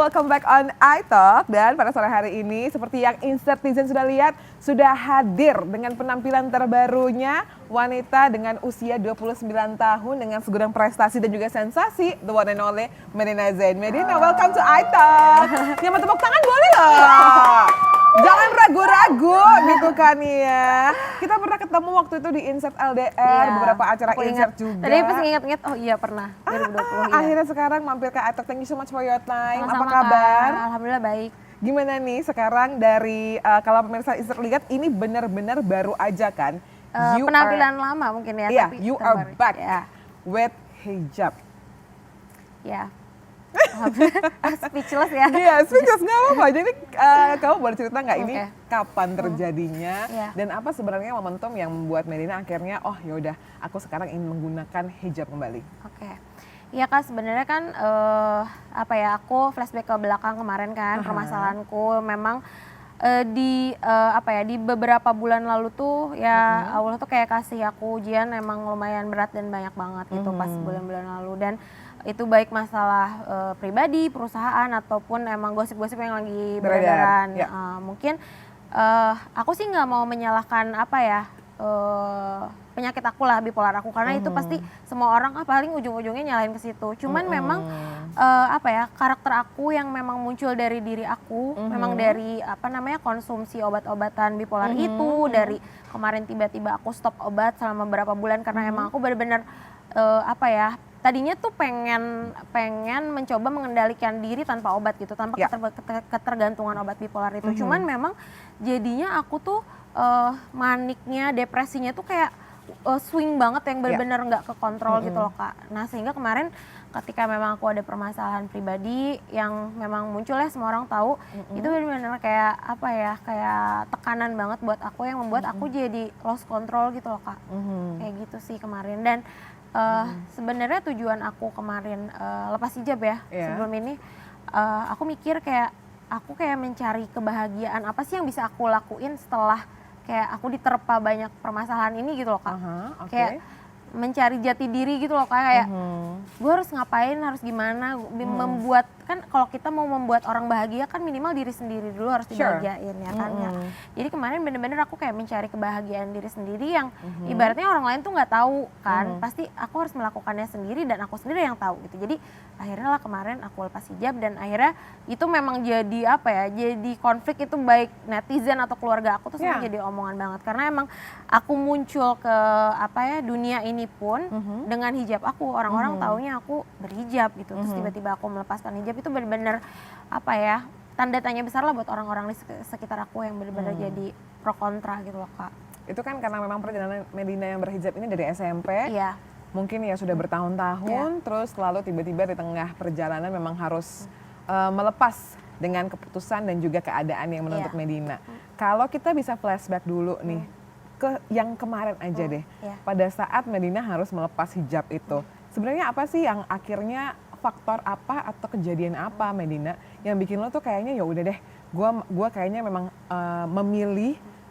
welcome back on iTalk. Dan pada sore hari ini, seperti yang Insertizen sudah lihat, sudah hadir dengan penampilan terbarunya wanita dengan usia 29 tahun dengan segudang prestasi dan juga sensasi, the one and only Medina Zain. Medina, welcome to iTalk. Yang mau tepuk tangan boleh loh. Jangan ragu-ragu gitu kan ya. Kita pernah ketemu waktu itu di Insert LDR, beberapa acara Insert juga. Tadi pas ingat-ingat, oh iya pernah, 2020 Akhirnya sekarang mampir ke iTalk, thank you so much for your time. Sama-sama, Apa kabar? Kak. Alhamdulillah baik. Gimana nih sekarang dari, kalau pemirsa Insert lihat ini benar-benar baru aja kan? Penampilan lama mungkin ya. Iya, tapi you are terbaru. back Ya. with hijab. Ya. Speechless ya. Iya, speechless, nggak apa-apa. Jadi kamu boleh cerita nggak ini Oke. kapan terjadinya Iya. dan apa sebenarnya momentum yang membuat Medina akhirnya oh yaudah aku sekarang ingin menggunakan hijab kembali. Oke. Iya Kak, sebenarnya kan aku flashback ke belakang kemarin kan, permasalahanku memang di beberapa bulan lalu tuh ya Allah tuh kayak kasih aku ujian emang lumayan berat dan banyak banget gitu pas bulan-bulan lalu, dan itu baik masalah pribadi, perusahaan ataupun emang gosip-gosip yang lagi beredaran. Ya. Mungkin aku sih nggak mau menyalahkan penyakit aku lah, bipolar aku, karena itu pasti semua orang paling ujung-ujungnya nyalahin ke situ. Cuman memang karakter aku yang memang muncul dari diri aku, memang dari konsumsi obat-obatan bipolar itu, dari kemarin tiba-tiba aku stop obat selama beberapa bulan karena emang aku benar-benar tadinya tuh pengen mencoba mengendalikan diri tanpa obat gitu, tanpa ketergantungan obat bipolar itu. Cuman memang jadinya aku tuh maniknya, depresinya tuh kayak swing banget yang benar-benar nggak kekontrol gitu loh Kak. Nah sehingga kemarin ketika memang aku ada permasalahan pribadi yang memang muncul ya semua orang tahu, itu benar-benar kayak kayak tekanan banget buat aku yang membuat aku jadi lost control gitu loh Kak. Kayak gitu sih kemarin. Dan sebenarnya tujuan aku kemarin lepas hijab ya, sebelum ini aku mikir kayak aku kayak mencari kebahagiaan apa sih yang bisa aku lakuin setelah kayak aku diterpa banyak permasalahan ini gitu loh Kak. Kayak mencari jati diri gitu loh kayak gue harus ngapain, harus gimana, membuat kan kalau kita mau membuat orang bahagia kan minimal diri sendiri dulu harus dibahagiain ya kan ya. Jadi kemarin bener-bener aku kayak mencari kebahagiaan diri sendiri yang ibaratnya orang lain tuh nggak tahu kan, pasti aku harus melakukannya sendiri dan aku sendiri yang tahu gitu. Jadi akhirnya lah kemarin aku lepas hijab dan akhirnya itu memang jadi jadi konflik itu baik netizen atau keluarga aku tuh semua jadi omongan banget karena emang aku muncul ke dunia ini pun dengan hijab aku, orang-orang taunya aku berhijab gitu. Terus tiba-tiba aku melepaskan hijab itu benar-benar tanda tanya besar lah buat orang-orang di sekitar aku yang benar-benar jadi pro kontra gitu loh Kak. Itu kan karena memang perjalanan Medina yang berhijab ini dari SMP. Iya. Mungkin ya sudah bertahun-tahun, terus lalu tiba-tiba di tengah perjalanan memang harus melepas dengan keputusan dan juga keadaan yang menuntut Medina. Kalau kita bisa flashback dulu nih ke yang kemarin aja deh, pada saat Medina harus melepas hijab itu, sebenarnya apa sih yang akhirnya faktor apa atau kejadian apa Medina yang bikin lo tuh kayaknya ya udah deh, gua kayaknya memang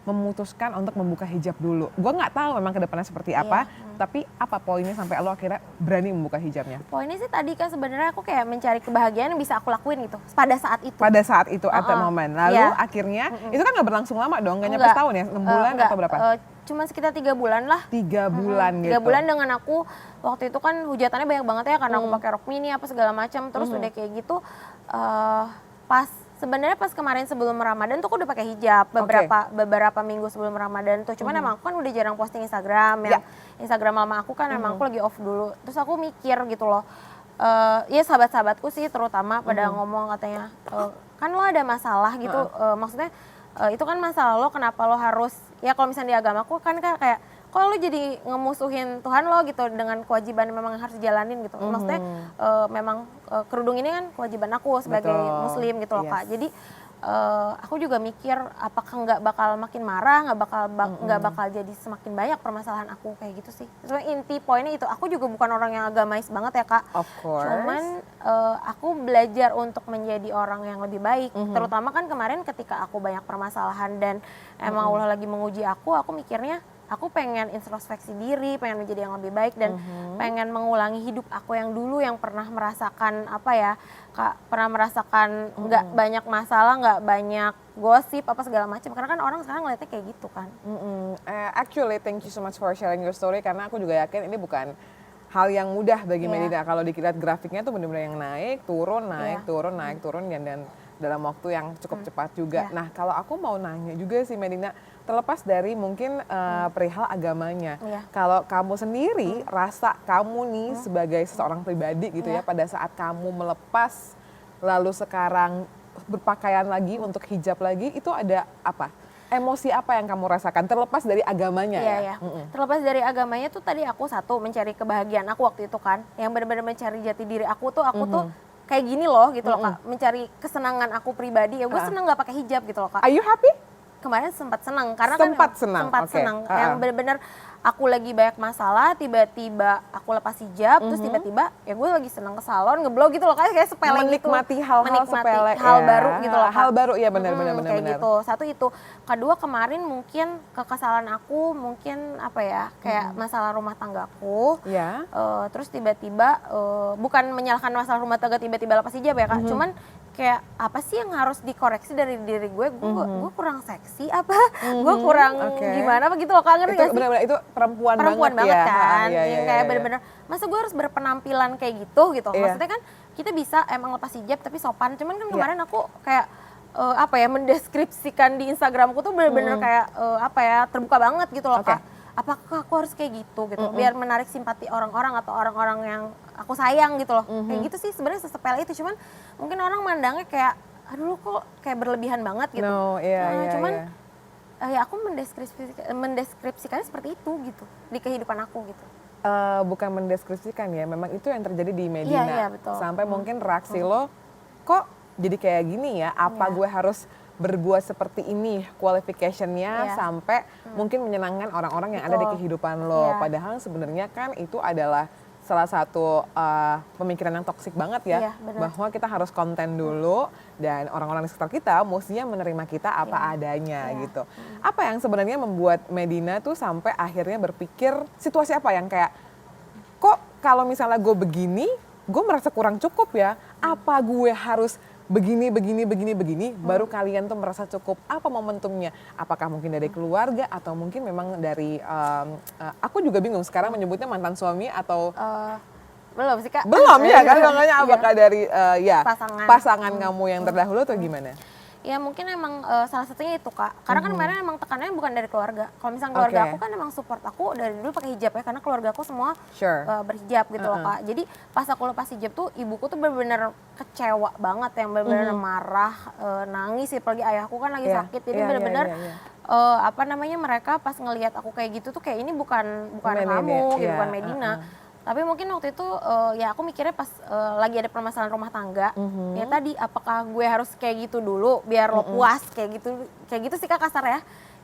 memutuskan untuk membuka hijab dulu. Gue nggak tahu memang kedepannya seperti apa, tapi apa poinnya sampai lo akhirnya berani membuka hijabnya? Poinnya sih tadi kan sebenarnya aku kayak mencari kebahagiaan yang bisa aku lakuin gitu pada saat itu. Pada saat itu, at the moment. Lalu akhirnya, itu kan nggak berlangsung lama dong, nggak nyampe setahun ya? 6 bulan atau berapa? Cuma sekitar 3 bulan lah. 3 bulan gitu? 3 bulan dengan aku, waktu itu kan hujatannya banyak banget ya karena aku pakai rok mini apa segala macam. Terus udah kayak gitu, sebenarnya pas kemarin sebelum Ramadan tuh aku udah pakai hijab beberapa minggu sebelum Ramadan tuh. Cuman emang aku kan udah jarang posting Instagram, yang Instagram mama aku kan emang aku lagi off dulu. Terus aku mikir gitu loh, ya sahabat-sahabatku sih terutama pada ngomong katanya, kan lo ada masalah gitu, maksudnya itu kan masalah lo, kenapa lo harus, ya kalau misalnya di agamaku kan kayak kok lo jadi ngemusuhin Tuhan lo gitu dengan kewajiban yang memang harus dijalanin gitu. Maksudnya memang kerudung ini kan kewajiban aku sebagai muslim gitu loh Kak. Jadi aku juga mikir apakah nggak bakal makin marah, nggak bakal jadi semakin banyak permasalahan aku kayak gitu sih. Sebenarnya inti poinnya itu, aku juga bukan orang yang agamais banget ya Kak. Of course. Cuman aku belajar untuk menjadi orang yang lebih baik. Terutama kan kemarin ketika aku banyak permasalahan dan emang Allah lagi menguji aku mikirnya aku pengen introspeksi diri, pengen menjadi yang lebih baik dan pengen mengulangi hidup aku yang dulu yang pernah merasakan apa ya, pernah merasakan nggak banyak masalah, nggak banyak gosip apa segala macam. Karena kan orang sekarang ngeliatnya kayak gitu kan. Actually, thank you so much for sharing your story karena aku juga yakin ini bukan hal yang mudah bagi Medina. Kalau dilihat grafiknya tuh benar-benar yang naik, turun, naik, turun, naik, turun dan dalam waktu yang cukup cepat juga. Nah, kalau aku mau nanya juga sih Medina, terlepas dari mungkin perihal agamanya. Kalau kamu sendiri rasa kamu nih sebagai seseorang pribadi gitu ya pada saat kamu melepas lalu sekarang berpakaian lagi untuk hijab lagi itu ada apa? Emosi apa yang kamu rasakan terlepas dari agamanya ya? Terlepas dari agamanya tuh tadi aku satu mencari kebahagiaan aku waktu itu kan, yang benar-benar mencari jati diri aku tuh kayak gini loh gitu loh Kak, mencari kesenangan aku pribadi ya gue seneng nggak pakai hijab gitu loh Kak. Are you happy? Kemarin sempat senang karena sempat kan senang. sempat senang yang benar-benar aku lagi banyak masalah tiba-tiba aku lepas hijab terus tiba-tiba ya gue lagi senang ke salon ngeblog gitu loh kayak sepele gitu menikmati hal-hal sepele hal baru gitu loh Kak. Hal baru ya benar kayak gitu. Satu itu, kedua kemarin mungkin kekesalan aku mungkin apa ya kayak masalah rumah tanggaku terus tiba-tiba bukan menyalahkan masalah rumah tangga tiba-tiba lepas hijab ya Kak, cuman kayak apa sih yang harus dikoreksi dari diri gue kurang seksi apa gue kurang gimana begitu loh Kak, ngerti gak sih? Benar-benar itu perempuan banget ya. kan yang kayak bener-bener masa gue harus berpenampilan kayak gitu maksudnya kan kita bisa emang lepas hijab tapi sopan, cuman kan kemarin aku kayak apa ya mendeskripsikan di Instagramku tuh bener-bener kayak apa ya terbuka banget gitu loh Kak. Apakah aku harus kayak gitu biar menarik simpati orang-orang atau orang-orang yang aku sayang gitu loh. Kayak gitu sih sebenarnya sesepele itu, cuman mungkin orang mandangnya kayak aduh kok kayak berlebihan banget gitu. Cuman ya aku mendeskripsikannya seperti itu gitu di kehidupan aku gitu. Bukan mendeskripsikan ya, memang itu yang terjadi di Medina. Betul. Sampai mungkin reaksi lo kok jadi kayak gini ya, apa gue harus berbuat seperti ini qualification-nya sampai mungkin menyenangkan orang-orang yang ada di kehidupan lo. Padahal sebenarnya kan itu adalah salah satu pemikiran yang toksik banget ya, bahwa kita harus konten dulu dan orang-orang di sekitar kita mestinya menerima kita apa adanya gitu. Apa yang sebenarnya membuat Medina tuh sampai akhirnya berpikir situasi apa yang kayak kok kalau misalnya gue begini, gue merasa kurang cukup ya, apa gue harus begini, baru kalian tuh merasa cukup. Apa momentumnya? Apakah mungkin dari keluarga atau mungkin memang dari, aku juga bingung sekarang menyebutnya mantan suami atau belum sih Kak. Belum ya kan, makanya apakah dari pasangan kamu yang terdahulu atau gimana? Ya mungkin emang salah satunya itu Kak, karena kan kemarin emang tekanannya bukan dari keluarga. Kalau misalnya keluarga aku kan emang support aku dari dulu pakai hijab ya, karena keluarga aku semua berhijab gitu loh Kak. Jadi pas aku lepas hijab tuh ibuku tuh benar-benar kecewa banget, yang benar-benar marah, nangis sih, apalagi ayahku kan lagi sakit, jadi benar-benar apa namanya mereka pas ngelihat aku kayak gitu tuh kayak ini bukan kamu, gitu, bukan Medina. Tapi mungkin waktu itu ya aku mikirnya pas lagi ada permasalahan rumah tangga, ya tadi apakah gue harus kayak gitu dulu biar lo puas kayak gitu sih Kak kasar ya.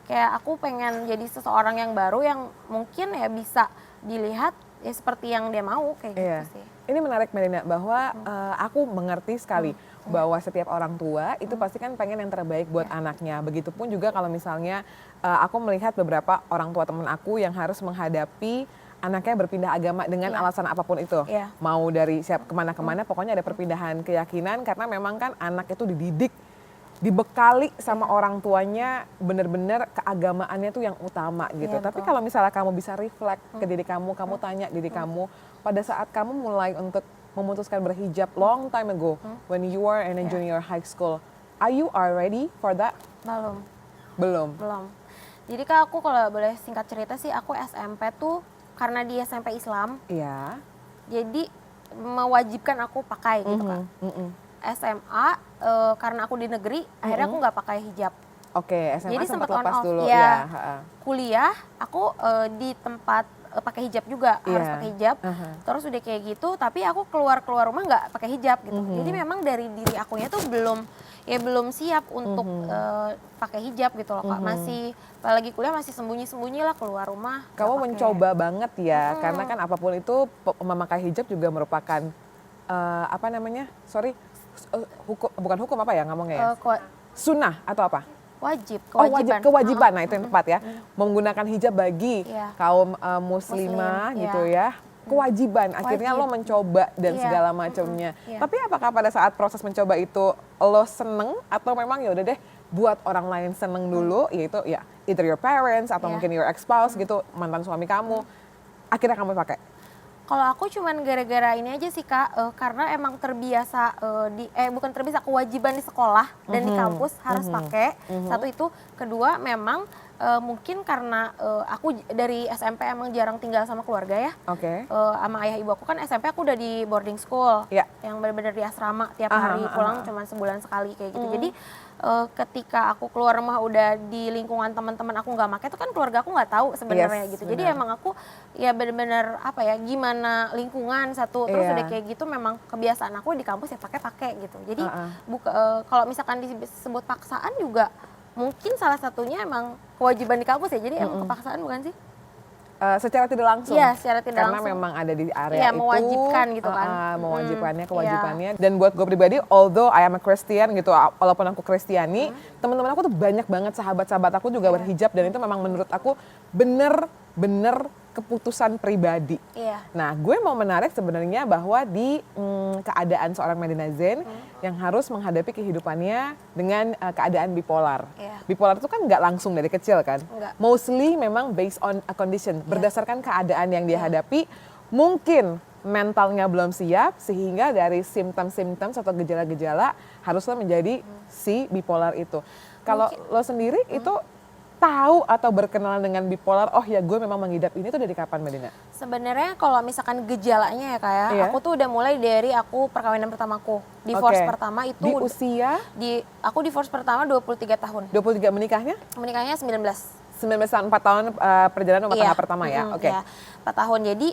Kayak aku pengen jadi seseorang yang baru yang mungkin ya bisa dilihat ya seperti yang dia mau kayak gitu sih. Ini menarik Medina bahwa aku mengerti sekali bahwa setiap orang tua itu pasti kan pengen yang terbaik buat anaknya. Begitupun juga kalau misalnya aku melihat beberapa orang tua temen aku yang harus menghadapi anaknya berpindah agama dengan alasan apapun itu. Mau dari siap kemana-kemana, pokoknya ada perpindahan keyakinan karena memang kan anak itu dididik, dibekali sama orang tuanya benar-benar keagamaannya tuh yang utama gitu. Tapi kalau misalnya kamu bisa reflect ke diri kamu tanya diri kamu pada saat kamu mulai untuk memutuskan berhijab long time ago when you were in a junior high school, are you ready for that? Belum. Jadi Kak aku kalau boleh singkat cerita sih, aku SMP tuh karena di SMP Islam, jadi mewajibkan aku pakai gitu Kak. SMA karena aku di negeri, akhirnya aku nggak pakai hijab. SMA jadi sempat on lepas off dulu kuliah aku di tempat pakai hijab juga, harus pakai hijab. Terus udah kayak gitu, tapi aku keluar rumah nggak pakai hijab gitu. Jadi memang dari diri akunya tuh belum siap untuk pakai hijab gitu loh Kak. Masih apalagi kuliah masih sembunyi lah keluar rumah. Kamu mencoba banget ya, karena kan apapun itu memakai hijab juga merupakan apa namanya? Bukan hukum apa ya ngomongnya ya? Sunnah atau apa? Wajib, Oh wajib, kewajiban, nah itu yang tepat ya. Mm. Menggunakan hijab bagi Iya. kaum muslimah Muslim, gitu iya. ya. Kewajiban, akhirnya Wajib. lo mencoba dan Iya. segala macamnya. Iya. Tapi apakah pada saat proses mencoba itu lo seneng atau memang ya udah deh buat orang lain seneng dulu, yaitu ya either your parents atau Iya. mungkin your ex-spouse gitu, mantan suami kamu, akhirnya kamu pakai? Kalau aku cuman gara-gara ini aja sih Kak, karena emang terbiasa bukan terbiasa, kewajiban di sekolah dan di kampus harus pakai. Satu itu, kedua memang mungkin karena aku dari SMP emang jarang tinggal sama keluarga ya. Oke. Sama ayah ibu aku kan SMP aku udah di boarding school, Iya. yang benar-benar di asrama tiap Aha, hari, aha, pulang aha. cuma sebulan sekali kayak gitu. Jadi ketika aku keluar rumah udah di lingkungan teman-teman aku nggak pakai, itu kan keluarga aku nggak tahu sebenarnya Yes, gitu. Jadi benar. emang aku ya benar-benar apa ya, gimana lingkungan satu, terus Iya. udah kayak gitu memang kebiasaan aku di kampus ya pakai gitu. Jadi Heeh. kalau misalkan disebut paksaan juga mungkin salah satunya emang kewajiban di kampus ya. Jadi emang kepaksaan bukan sih? Secara tidak langsung. Iya, secara tidak Karena langsung. memang ada di area Iya, itu. mewajibkan gitu kan. Mewajibkannya, Iya. kewajibannya. Dan buat gue pribadi, although I am a Christian gitu, walaupun aku Kristiani, teman-teman aku tuh banyak banget sahabat-sahabat aku juga berhijab dan itu memang menurut aku bener-bener keputusan pribadi. Iya. Nah, gue mau menarik sebenarnya bahwa di keadaan seorang Medina Zain yang harus menghadapi kehidupannya dengan keadaan bipolar. Iya. Bipolar itu kan nggak langsung dari kecil kan? Nggak. Mostly memang based on a condition, berdasarkan keadaan yang dia hadapi. Mungkin mentalnya belum siap sehingga dari simptom-simptom atau gejala-gejala haruslah menjadi si bipolar itu. Kalau lo sendiri itu tahu atau berkenalan dengan bipolar, oh ya gue memang mengidap ini tuh dari kapan, Medina? Sebenarnya kalau misalkan gejalanya ya kayak, Iya. aku tuh udah mulai dari aku perkawinan pertamaku. Divorce Oke. pertama itu Di usia aku divorce pertama 23 tahun. 23 menikahnya? Menikahnya 19. 19 tahun, 4 tahun perjalanan rumah tangga pertama ya? Oke. Iya, 4 tahun. Jadi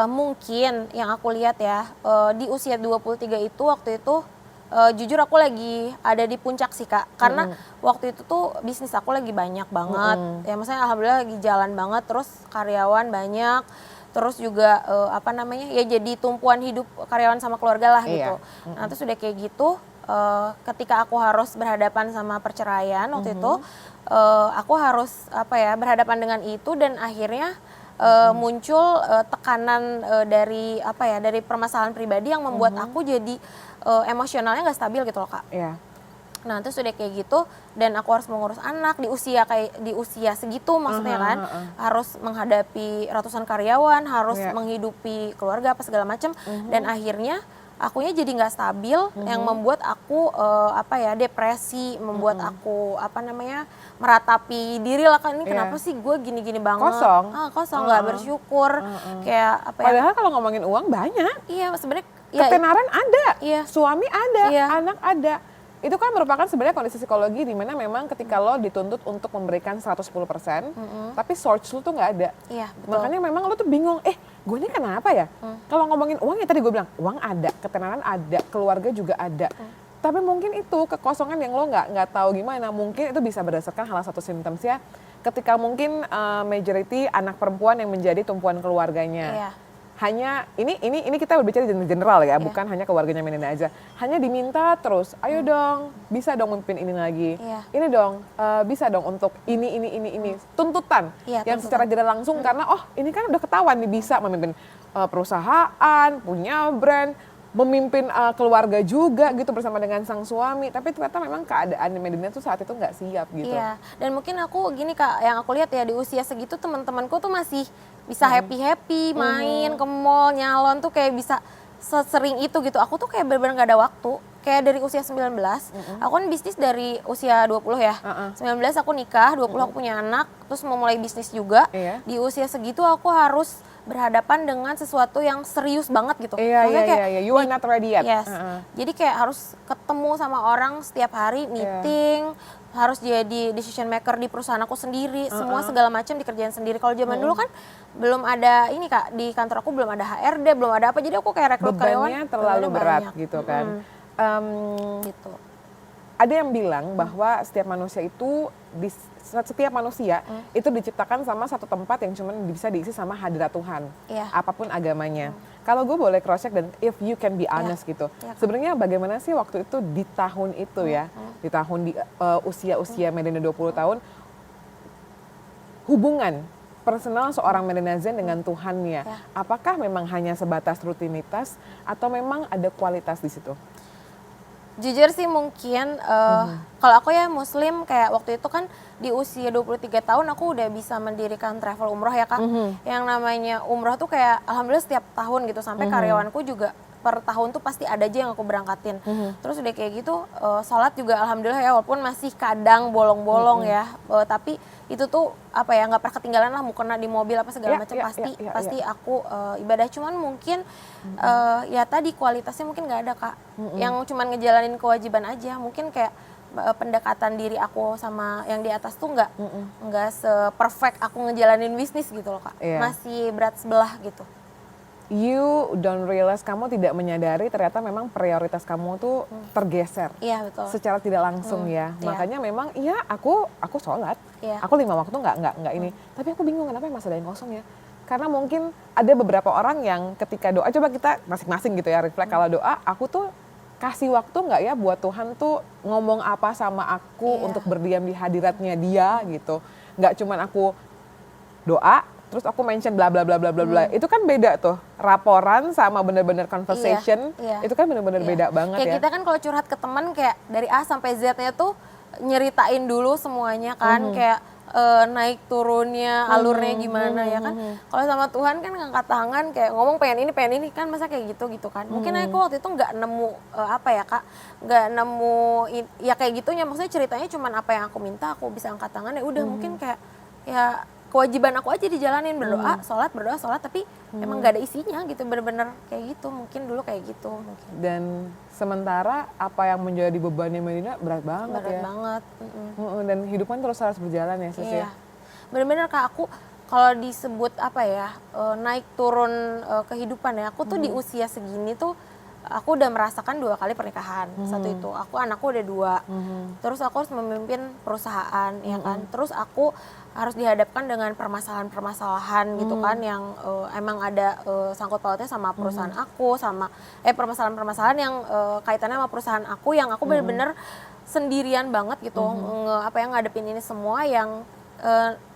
mungkin yang aku lihat ya, di usia 23 itu waktu itu jujur aku lagi ada di puncak sih Kak. Karena waktu itu tuh bisnis aku lagi banyak banget. Ya maksudnya alhamdulillah lagi jalan banget, terus karyawan banyak. Terus juga apa namanya, ya jadi tumpuan hidup karyawan sama keluarga lah gitu. Iya. Nah terus udah kayak gitu, ketika aku harus berhadapan sama perceraian waktu itu, aku harus apa ya, berhadapan dengan itu dan akhirnya muncul tekanan dari apa ya, dari permasalahan pribadi yang membuat aku jadi emosionalnya nggak stabil gitu loh Kak. Iya. Nah terus udah kayak gitu dan aku harus mengurus anak di usia segitu maksudnya kan, harus menghadapi ratusan karyawan, harus Iya. menghidupi keluarga apa segala macam dan akhirnya akunya jadi nggak stabil yang membuat aku apa ya, depresi, membuat aku apa namanya, meratapi diri lah kan, ini Iya. kenapa sih gue gini-gini banget, Kosong. kosong, nggak bersyukur, kayak apa ya. Padahal kalau ngomongin uang banyak. Iya sebenarnya ya, Ketenaran ada, Iya. suami ada, Iya. anak ada. Itu kan merupakan sebenarnya kondisi psikologi di mana memang ketika lo dituntut untuk memberikan 110%, tapi source lo tuh nggak ada. Iya, betul. Makanya memang lo tuh bingung, gue ini kenapa ya? Kalau ngomongin uang ya tadi gue bilang, uang ada, ketenaran ada, keluarga juga ada. Tapi mungkin itu kekosongan yang lo nggak tahu gimana. Mungkin itu bisa berdasarkan salah satu symptoms-nya ketika mungkin majority anak perempuan yang menjadi tumpuan keluarganya. Iya. Hanya ini kita berbicara general ya, bukan hanya keluarganya Medina aja. Hanya diminta terus, ayo dong, bisa dong memimpin ini lagi. Iya. Ini dong, bisa dong untuk ini. Tuntutan Iya, yang tuntutan. secara tidak langsung karena ini kan udah ketahuan nih bisa memimpin perusahaan, punya brand, memimpin keluarga juga gitu bersama dengan sang suami. Tapi ternyata memang keadaan di Medina tuh saat itu nggak siap gitu. Iya, dan mungkin aku gini Kak, yang aku lihat ya di usia segitu teman-temanku tuh masih bisa happy-happy, main ke mall, nyalon tuh kayak bisa sesering itu gitu. Aku tuh kayak bener-bener gak ada waktu. Kayak dari usia 19, aku kan bisnis dari usia 20 ya. 19 aku nikah, 20 aku punya anak, terus mau mulai bisnis juga. Iya. Di usia segitu aku harus berhadapan dengan sesuatu yang serius banget gitu. Iya, Maksudnya kayak You are not ready yet. Yes. Jadi kayak harus ketemu sama orang setiap hari, meeting, harus jadi decision maker di perusahaan aku sendiri, semua segala macam dikerjain sendiri. Kalau zaman dulu kan belum ada ini Kak, di kantor aku belum ada HRD, belum ada apa. Jadi aku kayak rekrut karyawan Bebannya terlalu berat banyak. gitu kan. Gitu. ada yang bilang bahwa setiap manusia itu setiap manusia itu diciptakan sama satu tempat yang cuma bisa diisi sama hadirat Tuhan, apapun agamanya. Kalau gue boleh cross check dan if you can be honest gitu, sebenarnya bagaimana sih waktu itu di tahun itu ya, di tahun di usia Medina 20 tahun, hubungan personal seorang Medina Zain dengan Tuhannya, apakah memang hanya sebatas rutinitas atau memang ada kualitas di situ? Jujur sih mungkin kalau aku ya muslim, kayak waktu itu kan di usia 23 tahun aku udah bisa mendirikan travel umroh ya Kak. Yang namanya umroh tuh kayak alhamdulillah setiap tahun gitu, sampai karyawanku juga per tahun tuh pasti ada aja yang aku berangkatin. Terus udah kayak gitu sholat juga alhamdulillah ya, walaupun masih kadang bolong-bolong ya, tapi itu tuh apa ya, nggak pernah ketinggalan lah, mau kena di mobil apa segala macam, pasti aku ibadah. Cuman mungkin ya tadi kualitasnya mungkin nggak ada Kak, yang cuman ngejalanin kewajiban aja. Mungkin kayak pendekatan diri aku sama yang di atas tuh nggak se-perfect aku ngejalanin bisnis gitu loh Kak, masih berat sebelah gitu. You don't realize, kamu tidak menyadari ternyata memang prioritas kamu tuh tergeser. Iya betul. Secara tidak langsung ya. Makanya memang iya aku sholat, aku 5 waktu nggak ini. Tapi aku bingung kenapa masih ada yang kosong ya. Karena mungkin ada beberapa orang yang ketika doa, coba kita masing-masing gitu ya reflect, kalau doa aku tuh kasih waktu nggak ya buat Tuhan tuh ngomong apa sama aku untuk berdiam di hadiratnya Dia gitu. Nggak cuman aku doa terus aku mention bla bla bla bla bla bla. Itu kan beda tuh. Raporan sama bener-bener conversation, itu kan bener-bener beda banget kayak ya. Kita kan kalau curhat ke teman kayak dari A sampai Z-nya tuh nyeritain dulu semuanya kan, kayak naik turunnya, alurnya gimana ya kan. Kalau sama Tuhan kan ngangkat tangan kayak ngomong pengen ini kan, masa kayak gitu kan. Mungkin aku waktu itu nggak nemu apa ya Kak, nggak nemu ya kayak gitunya, maksudnya ceritanya cuman apa yang aku minta aku bisa angkat tangan, ya udah mungkin kayak ya kewajiban aku aja dijalanin, berdoa, sholat, tapi emang gak ada isinya gitu, bener-bener kayak gitu, mungkin dulu kayak gitu. Mungkin. Dan sementara apa yang menjadi bebannya Medina berat banget ya. Berat banget. Dan hidup kan terus harus berjalan ya Sis ya. Bener-bener Kak, aku kalau disebut apa ya, naik turun kehidupan ya, aku tuh di usia segini tuh, aku udah merasakan 2 kali pernikahan. Satu itu, anakku udah 2. Terus aku harus memimpin perusahaan, ya kan. Terus aku harus dihadapkan dengan permasalahan-permasalahan gitu kan, yang emang ada sangkut pautnya sama perusahaan aku, sama permasalahan-permasalahan yang kaitannya sama perusahaan aku, yang aku bener-bener sendirian banget gitu, ngadepin ini semua, yang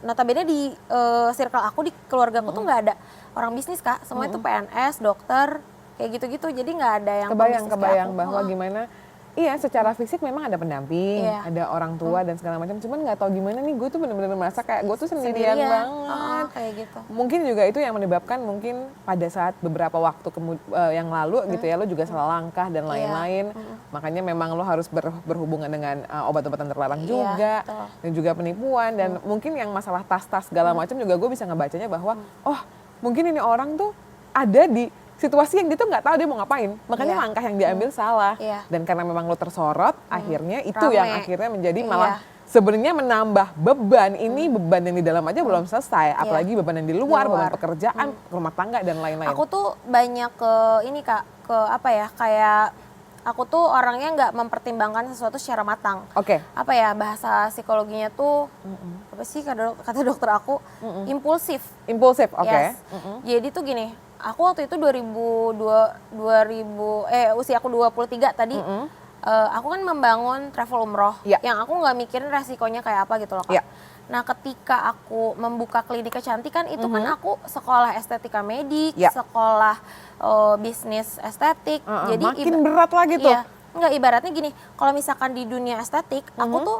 notabene di circle aku, di keluarga aku tuh nggak ada orang bisnis Kak, semua itu PNS, dokter, kayak gitu-gitu, jadi nggak ada yang kebayang bahwa gimana. Iya, secara fisik memang ada pendamping, ada orang tua dan segala macam. Cuman nggak tahu gimana nih, gue tuh bener-bener merasa kayak gue tuh sendirian banget. Kayak gitu. Mungkin juga itu yang menyebabkan mungkin pada saat beberapa waktu yang lalu gitu ya, lo juga salah langkah dan lain-lain. Makanya memang lo harus berhubungan dengan obat-obatan terlarang juga, dan juga penipuan, dan mungkin yang masalah tas-tas segala macam juga gue bisa ngebacanya bahwa oh mungkin ini orang tuh ada di situasi yang dia tuh nggak tahu dia mau ngapain, makanya langkah yang diambil salah. Dan karena memang lo tersorot, akhirnya itu yang akhirnya menjadi malah sebenarnya menambah beban. Ini beban yang di dalam aja belum selesai, apalagi beban yang di luar, beban pekerjaan, rumah tangga dan lain-lain. Aku tuh banyak ke ini Kak, ke apa ya, kayak aku tuh orangnya nggak mempertimbangkan sesuatu secara matang. Apa ya, bahasa psikologinya tuh apa sih kata dokter aku, impulsif. Jadi tuh gini, aku waktu itu usia aku 23 tadi, aku kan membangun travel umroh, yang aku nggak mikirin resikonya kayak apa gitu loh Kak. Nah ketika aku membuka klinik kecantikan itu kan aku sekolah estetika medik, sekolah bisnis estetik, jadi makin berat lagi tuh. Enggak, ibaratnya gini, kalau misalkan di dunia estetik, aku tuh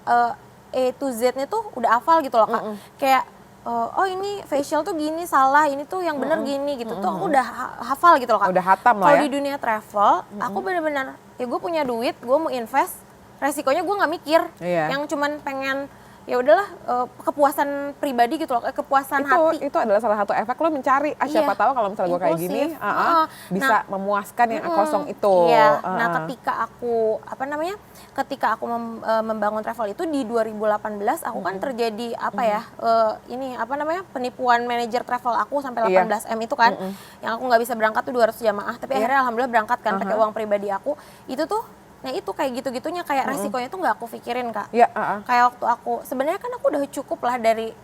A to Z-nya tuh udah hafal gitu loh Kak. Kayak oh ini facial tuh gini salah, ini tuh yang bener gini gitu, tuh aku udah hafal gitu loh Kak. Udah hatam lah ya. Kalau di dunia travel, aku bener-bener ya gue punya duit, gue mau invest, resikonya gue nggak mikir, yang cuman pengen ya udahlah kepuasan pribadi gitu loh, kepuasan hati. Itu adalah salah satu efek lo mencari, siapa tahu kalau misalnya gue kayak gini, bisa memuaskan yang kosong itu. Nah ketika aku membangun travel itu di 2018, aku kan terjadi penipuan manajer travel aku sampai 18M itu kan, yang aku nggak bisa berangkat tuh 200 jamaah, tapi akhirnya alhamdulillah berangkat kan pakai uang pribadi aku. Itu tuh Nah itu kayak gitu-gitunya, kayak resikonya tuh nggak aku pikirin Kak. Iya, Kayak waktu aku, sebenarnya kan aku udah cukup lah dari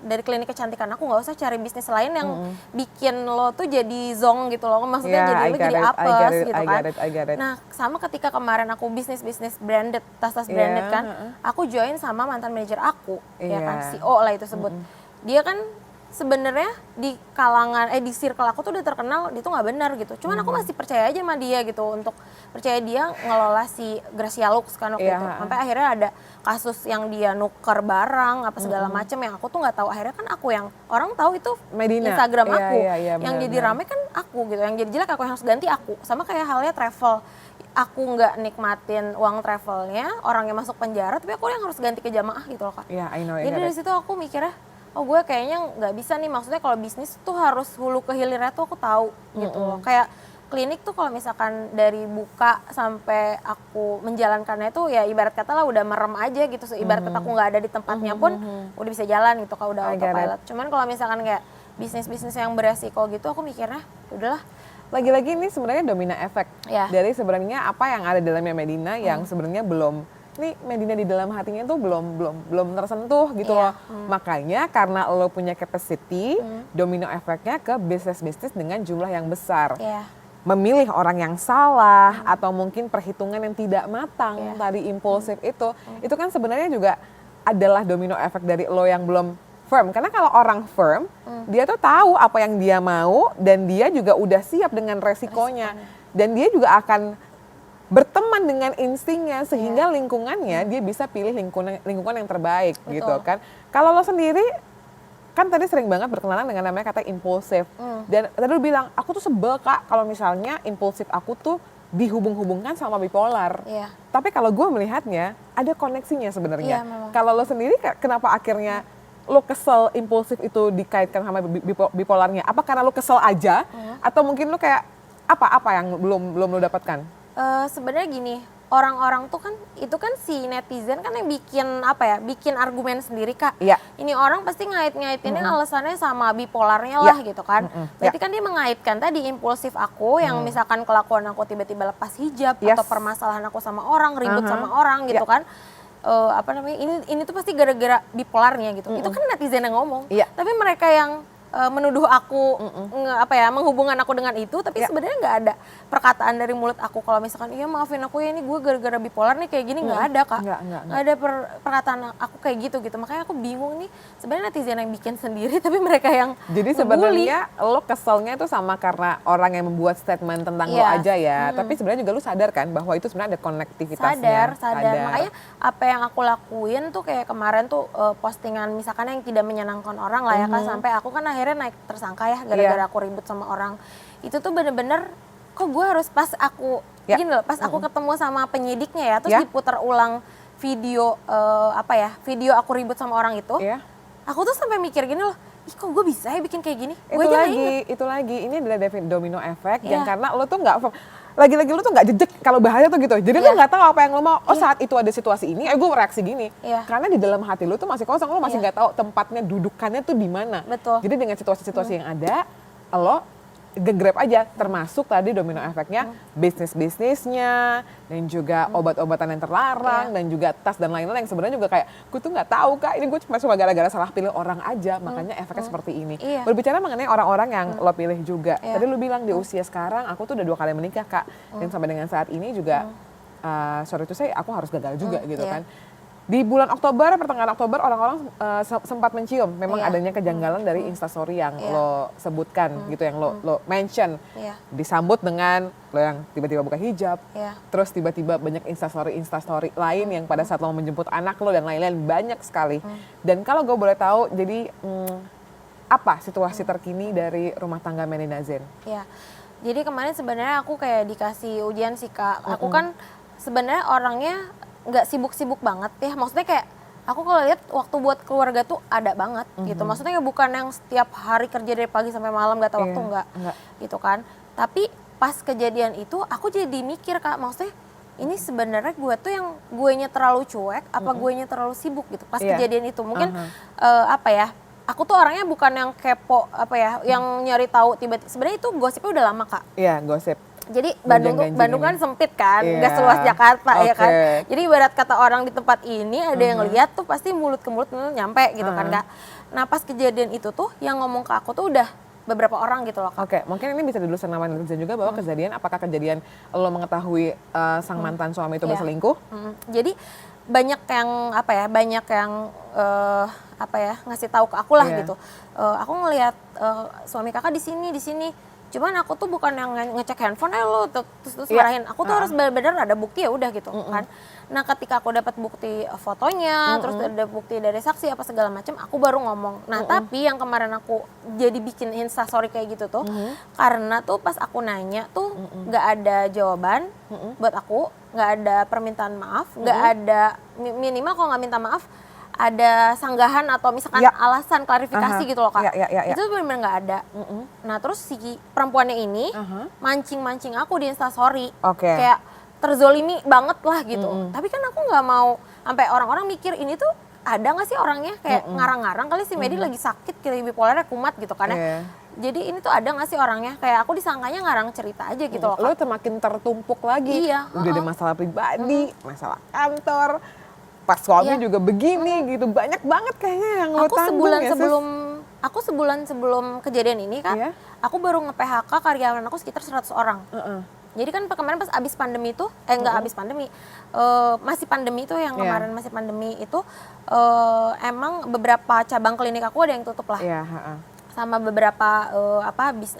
dari klinik kecantikan aku, nggak usah cari bisnis lain yang bikin lo tuh jadi zong gitu loh, maksudnya Yeah, jadi I lo get jadi it, I apes get it, gitu I kan. get it, I get it. Nah sama ketika kemarin aku bisnis branded, tas-tas branded Yeah, kan, aku join sama mantan manajer aku, ya kan, Iya. CEO lah itu sebut. Dia kan sebenarnya di kalangan di circle aku tuh udah terkenal dia tuh nggak benar gitu. Cuman aku masih percaya aja sama dia gitu, untuk percaya dia ngelola si Gracia Lux kan waktu Iya, itu. Sampai akhirnya ada kasus yang dia nuker barang apa segala macem yang aku tuh nggak tahu. Akhirnya kan aku yang orang tahu itu Medina. Instagram Iya, aku. iya, Yang benar, jadi benar. rame kan aku gitu. Yang jadi jelek aku, yang harus ganti aku. Sama kayak halnya travel. Aku nggak nikmatin uang travelnya, orangnya masuk penjara, tapi aku yang harus ganti ke jamaah gitu loh Kak. Iya, I know, I Jadi get dari it. situ aku mikirnya, oh gue kayaknya nggak bisa nih, maksudnya kalau bisnis tuh harus hulu ke hilirnya tuh aku tahu gitu loh. Kayak klinik tuh kalau misalkan dari buka sampai aku menjalankannya tuh ya ibarat kata lah udah merem aja gitu. Ibarat kata aku nggak ada di tempatnya pun udah bisa jalan gitu kalau udah I get it. autopilot. Cuman kalau misalkan kayak bisnis-bisnis yang beresiko gitu, aku mikirnya udahlah. Lagi-lagi ini sebenarnya domino efek Ya. dari sebenarnya apa yang ada di dalamnya Medina yang sebenarnya belum, nih Medina di dalam hatinya tuh belum tersentuh gitu Iya. loh. Makanya karena lo punya capacity, domino efeknya ke bisnis-bisnis dengan jumlah yang besar. Ya. Memilih orang yang salah atau mungkin perhitungan yang tidak matang tadi impulsif itu kan sebenarnya juga adalah domino efek dari lo yang belum firm. Karena kalau orang firm, dia tuh tahu apa yang dia mau dan dia juga udah siap dengan resikonya. Dan dia juga akan berteman dengan instingnya sehingga lingkungannya dia bisa pilih lingkungan yang terbaik gitu kan. Kalau lo sendiri kan tadi sering banget berkenalan dengan namanya kata impulsif. Dan tadi lo bilang, aku tuh sebel Kak kalau misalnya impulsif aku tuh dihubung-hubungkan sama bipolar. Iya. Tapi kalau gue melihatnya ada koneksinya sebenarnya. Iya, memang. Kalau lo sendiri kenapa akhirnya lo kesel impulsif itu dikaitkan sama bipolarnya? Apa karena lo kesel aja atau mungkin lo kayak apa yang belum lo dapatkan? Sebenarnya gini, orang-orang tuh kan itu kan si netizen kan yang bikin argumen sendiri Kak. Iya. Ini orang pasti ngait-ngaitinnya alasannya sama bipolarnya lah gitu kan. Berarti Iya. kan dia mengaitkan tadi impulsif aku yang misalkan kelakuan aku tiba-tiba lepas hijab Yes. atau permasalahan aku sama orang, ribut sama orang gitu Iya. kan. Ini tuh pasti gara-gara bipolarnya gitu. Itu kan netizen yang ngomong. Iya. Tapi mereka yang menuduh aku menghubungkan aku dengan itu, tapi sebenarnya nggak ada perkataan dari mulut aku kalau misalkan iya maafin aku ya ini gue gara-gara bipolar nih kayak gini, nggak ada Kak. Nggak ada perkataan aku kayak gitu makanya aku bingung nih sebenarnya netizen yang bikin sendiri tapi mereka yang Jadi ngebully. sebenarnya lo keselnya itu sama karena orang yang membuat statement tentang lo Iya. aja ya. Tapi sebenarnya juga lo sadar kan bahwa itu sebenarnya ada konektivitasnya. sadar. Makanya apa yang aku lakuin tuh kayak kemarin tuh postingan misalkan yang tidak menyenangkan orang lah ya Kak, sampai aku kan akhirnya naik tersangka ya gara-gara aku ribut sama orang. Itu tuh bener-bener kok gue harus pas aku gini loh, pas aku ketemu sama penyidiknya ya, terus diputar ulang video video aku ribut sama orang itu. Iya. Aku tuh sampai mikir gini loh, ih kok gue bisa ya bikin kayak gini? Gue aja nggak inget. Itu lagi, ini adalah domino efek Iya. yang karena lo tuh nggak, lagi-lagi lo tuh nggak jejak kalau bahaya tuh gitu. Jadi lo nggak tahu apa yang lo mau. Oh saat itu ada situasi ini, gue reaksi gini. Iya. Karena di dalam hati lo tuh masih kosong, lo masih nggak tahu tempatnya, dudukannya tuh di mana. Betul. Jadi dengan situasi-situasi yang ada, lo gegrab aja, termasuk tadi domino efeknya bisnisnya dan juga obat-obatan yang terlarang dan juga tas dan lain-lain yang sebenarnya juga kayak gue tuh nggak tahu Kak, ini gue cuma gara-gara salah pilih orang aja, makanya efeknya seperti ini. Iya. Berbicara mengenai orang-orang yang lo pilih juga, tadi lo bilang di usia sekarang aku tuh udah 2 kali menikah Kak, dan sampai dengan saat ini juga sorry to say aku harus gagal juga gitu kan. Di bulan Oktober, pertengahan Oktober orang-orang sempat mencium memang adanya kejanggalan dari instastory yang lo sebutkan gitu, yang lo mention. Disambut dengan lo yang tiba-tiba buka hijab, terus tiba-tiba banyak instastory lain yang pada saat lo menjemput anak lo dan lain-lain, banyak sekali. Dan kalau gue boleh tahu, jadi apa situasi terkini dari rumah tangga Medina Zain? Ya, jadi kemarin sebenarnya aku kayak dikasih ujian sih Kak. Aku kan sebenarnya orangnya nggak sibuk-sibuk banget ya, maksudnya kayak aku kalau lihat waktu buat keluarga tuh ada banget gitu, maksudnya kayak bukan yang setiap hari kerja dari pagi sampai malam gak tahu waktu, enggak gitu kan. Tapi pas kejadian itu aku jadi mikir Kak, maksudnya ini sebenarnya gue tuh yang guenya terlalu cuek apa guenya terlalu sibuk gitu pas kejadian itu. Mungkin aku tuh orangnya bukan yang kepo yang nyari tahu tiba-tiba, sebenarnya itu gosipnya udah lama Kak. Iya, gosip. Jadi Bandung kan sempit kan, Iya. nggak seluas Jakarta ya kan. Oke. Jadi ibarat kata orang di tempat ini ada yang lihat tuh pasti mulut ke mulut nyampe gitu kan Kak. Nah pas kejadian itu tuh yang ngomong ke aku tuh udah beberapa orang gitu loh Kak. Oke, mungkin ini bisa diluluskan sama netizen juga bahwa apakah kejadian lo mengetahui sang mantan suami itu Iya. berselingkuh? Jadi banyak yang ngasih tahu ke aku lah Iya. gitu. Aku ngelihat suami kakak di sini. Cuman aku tuh bukan yang ngecek handphone lo terus Iya. marahin. Aku tuh harus benar-benar ada bukti ya udah gitu kan. Nah, ketika aku dapat bukti fotonya, terus ada bukti dari saksi apa segala macam, aku baru ngomong. Nah, tapi yang kemarin aku jadi bikin instastory kayak gitu tuh karena tuh pas aku nanya tuh nggak ada jawaban buat aku, nggak ada permintaan maaf, nggak ada minimal kalau nggak minta maaf ada sanggahan atau misalkan Ya. alasan klarifikasi gitu loh Kak. Ya. Itu benar-benar nggak ada. Nah terus si perempuannya ini mancing-mancing aku di Instastory. Oke. Kayak terzolimi banget lah gitu. Tapi kan aku nggak mau sampai orang-orang mikir ini tuh ada nggak sih orangnya kayak ngarang-ngarang kali si Medi lagi sakit kayak bipolarnya kumat gitu kan ya. Iya. Jadi ini tuh ada nggak sih orangnya? Kayak aku disangkanya ngarang cerita aja gitu loh Kak. Lo semakin tertumpuk lagi. Iya, Udah ada masalah pribadi, masalah kantor, pas suami Iya. juga begini gitu. Banyak banget kayaknya yang lo Aku tanggung sebulan sebelum kejadian ini kan, Iya. aku baru nge-PHK karyawan aku sekitar 100 orang. Jadi kan kemarin pas abis pandemi tuh, nggak abis pandemi, masih pandemi tuh yang Iya. kemarin masih pandemi itu, emang beberapa cabang klinik aku ada yang tutup lah. Iya, Sama beberapa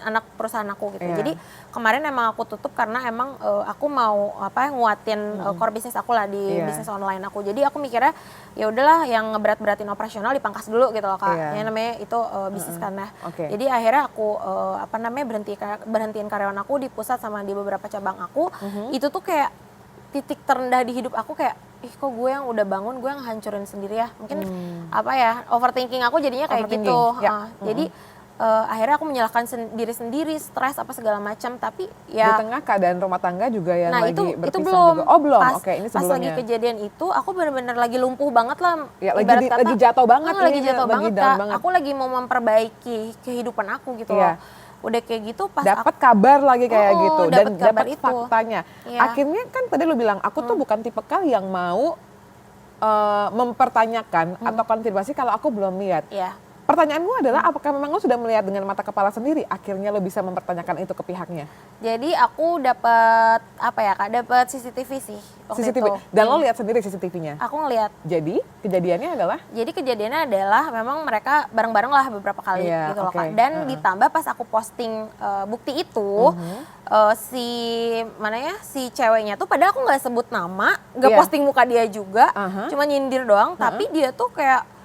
anak perusahaan aku gitu. Iya. Jadi kemarin emang aku tutup karena emang aku mau nguatin core bisnis aku lah di Iya. bisnis online aku. Jadi aku mikirnya ya udahlah yang ngeberat-beratin operasional dipangkas dulu gitu loh Kak. Iya. Ya namanya itu bisnis kan ya. Oke. Jadi akhirnya aku berhentiin karyawan aku di pusat sama di beberapa cabang aku. Itu tuh kayak titik terendah di hidup aku kayak kok gue yang udah bangun gue yang hancurin sendiri ya. Mungkin overthinking aku jadinya kayak gitu. Overthinking, ya. Jadi akhirnya aku menyalahkan diri sendiri, stres apa segala macam. Tapi Di ya, tengah keadaan rumah tangga juga yang nah lagi itu berpisah belum. juga. Oh belum, Pas, ini pas lagi sebelumnya. kejadian itu, aku benar-benar lagi lumpuh banget lah. Ya, Ibarat lagi jatuh banget lagi nih, jatuh lagi banget down Kak. banget. Aku lagi mau memperbaiki kehidupan aku gitu Iya. loh. Udah kayak gitu pas Dapat kabar lagi kayak Oh, gitu dapet dan kabar dapat itu. faktanya. Iya. Akhirnya kan tadi lu bilang aku tuh bukan tipe kal yang mau mempertanyakan atau konfirmasi kalau aku belum lihat. ya. Pertanyaan gue adalah apakah memang lo sudah melihat dengan mata kepala sendiri akhirnya lo bisa mempertanyakan itu ke pihaknya? Jadi aku dapat dapat CCTV sih waktu CCTV itu. dan lo lihat sendiri CCTV-nya. Aku ngelihat. Jadi kejadiannya adalah Jadi kejadiannya adalah memang mereka bareng-bareng lah beberapa kali Iya, gitu loh oke. Kak. Dan ditambah pas aku posting bukti itu si ceweknya tuh padahal aku nggak sebut nama, nggak Iya. posting muka dia juga, cuma nyindir doang. Tapi dia tuh kayak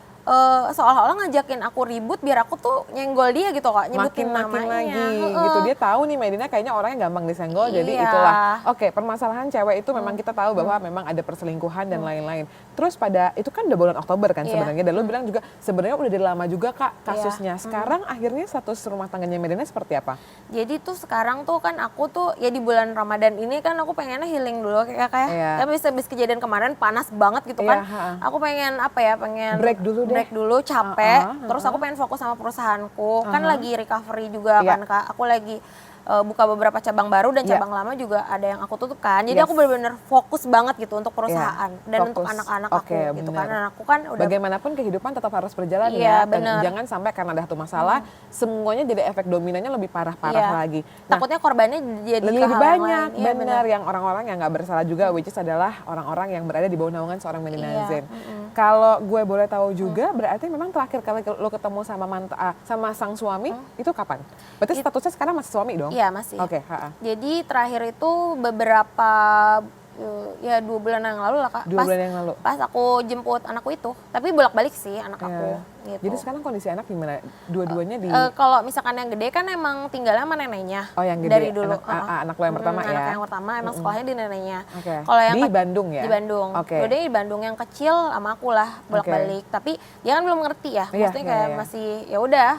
seolah-olah ngajakin aku ribut biar aku tuh nyenggol dia gitu Kak, nyebutin makin namanya. lagi Heeh. gitu. Dia tahu nih Medina kayaknya orangnya gampang disenggol jadi Iya. itulah. Oke, permasalahan cewek itu memang kita tahu bahwa memang ada perselingkuhan dan lain-lain. Terus itu kan udah bulan Oktober kan Iya. sebenarnya dan lo bilang juga sebenarnya udah dari lama juga Kak kasusnya. Iya. Sekarang akhirnya status rumah tangganya Medina seperti apa? Jadi tuh sekarang tuh kan aku tuh ya di bulan Ramadan ini kan aku pengennya healing dulu kayak Iya. tapi habis kejadian kemarin panas banget gitu Iya, kan. Aku pengen pengen Break dulu deh. capek. Terus aku pengen fokus sama perusahaanku. Kan lagi recovery juga Iya. kan Kak. Aku lagi buka beberapa cabang baru dan Iya. cabang lama juga ada yang aku tutup kan. Jadi Yes. aku benar-benar fokus banget gitu untuk perusahaan dan fokus. untuk anak-anak Oke, aku gitu kan. benar. Dan aku kan udah Bagaimanapun kehidupan tetap harus berjalan Iya, ya. Dan benar. jangan sampai karena ada satu masalah semuanya jadi efek dominannya lebih parah-parah Iya. lagi. Nah, takutnya korbannya jadi lebih ke hal yang banyak lain. Iya, benar yang orang-orang yang nggak bersalah juga which is adalah orang-orang yang berada di bawah naungan seorang Medina Iya, Zain. Kalau gue boleh tahu juga berarti memang terakhir kali lo ketemu sama sang suami itu kapan? Berarti statusnya sekarang masih suami dong? Iya masih. Oke, Jadi terakhir itu beberapa 2 bulan yang lalu lah Kak. 2 bulan yang lalu. Pas aku jemput anakku itu, tapi bolak-balik sih anak aku. Iya. Gitu. Jadi sekarang kondisi anak gimana? Dua-duanya di Kalau misalkan yang gede kan emang tinggalnya sama neneknya. Oh, yang gede. Dari dulu. Anak lo yang pertama ya? Anak yang pertama emang sekolahnya di neneknya. Oke. Kalau yang Di Bandung ya? Di Bandung. Oke. Dua-duanya di Bandung, yang kecil sama aku lah bolak-balik. Tapi dia kan belum ngerti ya. Iya, Maksudnya iya, kayak iya. masih ya udah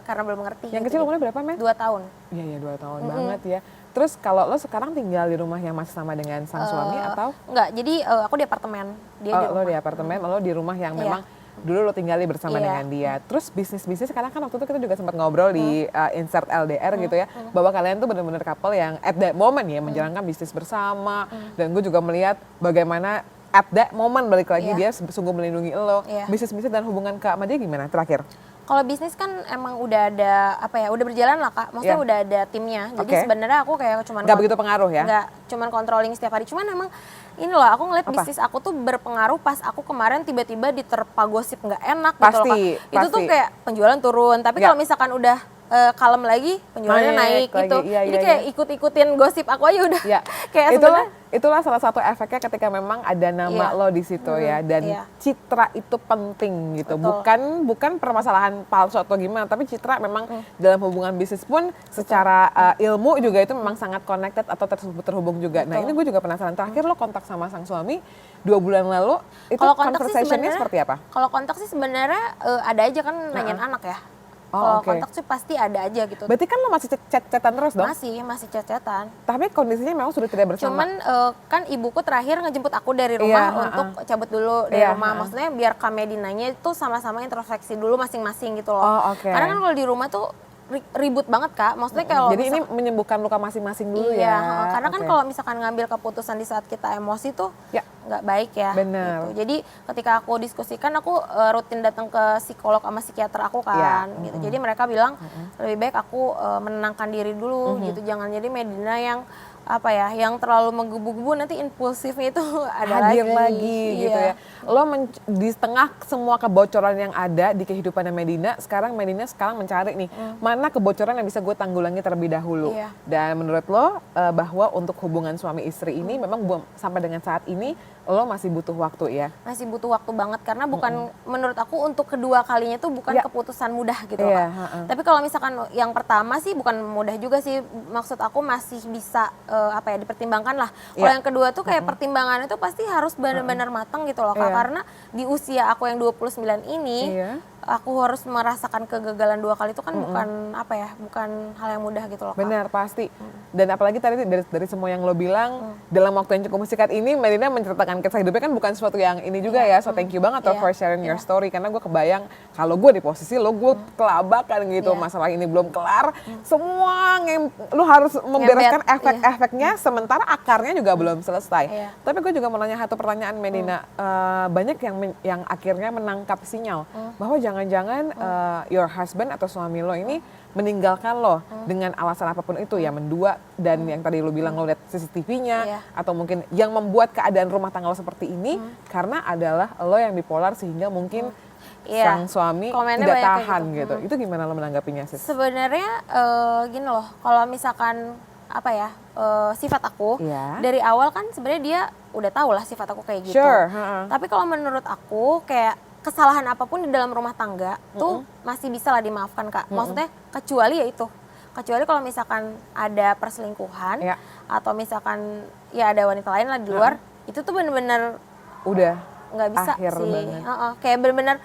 karena belum ngerti. Yang gitu. kecil umurnya berapa, Men? 2 tahun. Iya, 2 tahun banget ya. Terus kalau lo sekarang tinggal di rumah yang masih sama dengan sang suami atau? Enggak, jadi aku di apartemen. Dia di Lo rumah. di apartemen, lo di rumah yang Iya. memang dulu lo tinggali bersama Iya. dengan dia. Terus bisnis-bisnis karena kan waktu itu kita juga sempat ngobrol di Insert LDR gitu ya, bahwa kalian tuh benar-benar couple yang at that moment ya menjalankan bisnis bersama. Dan gue juga melihat bagaimana at that moment balik lagi dia sungguh melindungi lo. Iya. Bisnis-bisnis dan hubungan Kak Madia gimana terakhir? Kalau bisnis kan emang udah ada apa ya, udah berjalan lah Kak. Maksudnya udah ada timnya. Jadi Oke. sebenarnya aku kayak cuman Nggak begitu pengaruh ya? Nggak cuman controlling setiap hari. Cuman emang ini loh, aku ngeliat bisnis aku tuh berpengaruh pas aku kemarin tiba-tiba diterpa gosip nggak enak gitu loh Kak. Itu tuh pasti. kayak penjualan turun. Tapi Ya. kalau misalkan udah kalem lagi, penjualannya naik lagi. gitu. Iya, Jadi iya, kayak ikut-ikutin gosip aku aja udah. Ya, Kayak itulah salah satu efeknya ketika memang ada nama lo di situ ya, dan citra itu penting gitu. Bukan permasalahan palsu atau gimana, tapi citra memang dalam hubungan bisnis pun secara ilmu juga itu memang sangat connected atau terhubung juga. Nah, ini gue juga penasaran. Terakhir lo kontak sama sang suami 2 bulan lalu, itu Kalau kontak sih conversationnya sebenarnya- seperti apa? Kalau kontak sih sebenarnya ada aja kan nanyain anak ya. Oh, Kalau oke. kontak sih pasti ada aja gitu. Berarti kan lo masih chat-chatan terus dong? Masih chat-chatan. Tapi kondisinya memang sudah tidak bersama. Cuman kan ibuku terakhir ngejemput aku dari rumah untuk cabut dulu dari rumah. Maksudnya biar Kak Medinanya itu sama-sama introspeksi dulu masing-masing gitu loh. Oh, oke. Karena kan kalau di rumah tuh ribut banget Kak. Maksudnya kalau Jadi ini menyembuhkan luka masing-masing dulu iya, ya. karena kan Oke. kalau misalkan ngambil keputusan di saat kita emosi tuh nggak baik ya. Bener. Gitu. Jadi ketika aku diskusikan, aku rutin datang ke psikolog sama psikiater aku kan. Gitu. Jadi mereka bilang lebih baik aku menenangkan diri dulu gitu. Jangan jadi Medina yang apa ya, yang terlalu menggebu-gebu nanti impulsifnya itu ada hadir lagi gitu ya. Lo di tengah semua kebocoran yang ada di kehidupannya Medina, sekarang mencari nih mana kebocoran yang bisa gue tanggulangi terlebih dahulu. Iya. Dan menurut lo bahwa untuk hubungan suami istri ini memang sampai dengan saat ini lo masih butuh waktu ya? Masih butuh waktu banget karena bukan menurut aku untuk kedua kalinya tuh bukan keputusan mudah gitu loh Kak. Tapi kalau misalkan yang pertama sih bukan mudah juga sih, maksud aku masih bisa apa ya, dipertimbangkan lah. Kalau yang kedua tuh kayak pertimbangannya tuh pasti harus benar-benar matang gitu loh Kak. Karena di usia aku yang 29 ini aku harus merasakan kegagalan 2 kali itu kan bukan apa ya, bukan hal yang mudah gitu loh Kak. Benar, pasti. Dan apalagi tadi dari semua yang lo bilang, dalam waktu yang cukup singkat ini Medina menceritakan kisah hidupnya kan bukan sesuatu yang ini juga ya. So thank you banget for sharing your story, karena gue kebayang kalau gue di posisi lo, gue kelabakan gitu, masalah ini belum kelar, semua lo harus membereskan efek-efeknya, sementara akarnya juga belum selesai. Tapi gue juga mau nanya satu pertanyaan Medina, banyak yang akhirnya menangkap sinyal bahwa jangan-jangan your husband atau suami lo ini meninggalkan lo dengan alasan apapun itu ya, mendua, dan yang tadi lo bilang lo lihat CCTV-nya atau mungkin yang membuat keadaan rumah tangga lo seperti ini karena adalah lo yang bipolar sehingga mungkin sang suami komennya tidak banyak tahan kayak gitu. Itu gimana lo menanggapinya sis? Sebenarnya gini loh, kalau misalkan apa ya, sifat aku dari awal kan sebenarnya dia udah tahu lah sifat aku kayak gitu. Tapi kalau menurut aku kayak kesalahan apapun di dalam rumah tangga tuh masih bisa lah dimaafkan Kak. Maksudnya kecuali ya itu. Kecuali kalau misalkan ada perselingkuhan atau misalkan ya ada wanita lain lah di luar, itu tuh bener-bener udah nggak bisa akhir sih. banget. Kayak bener-bener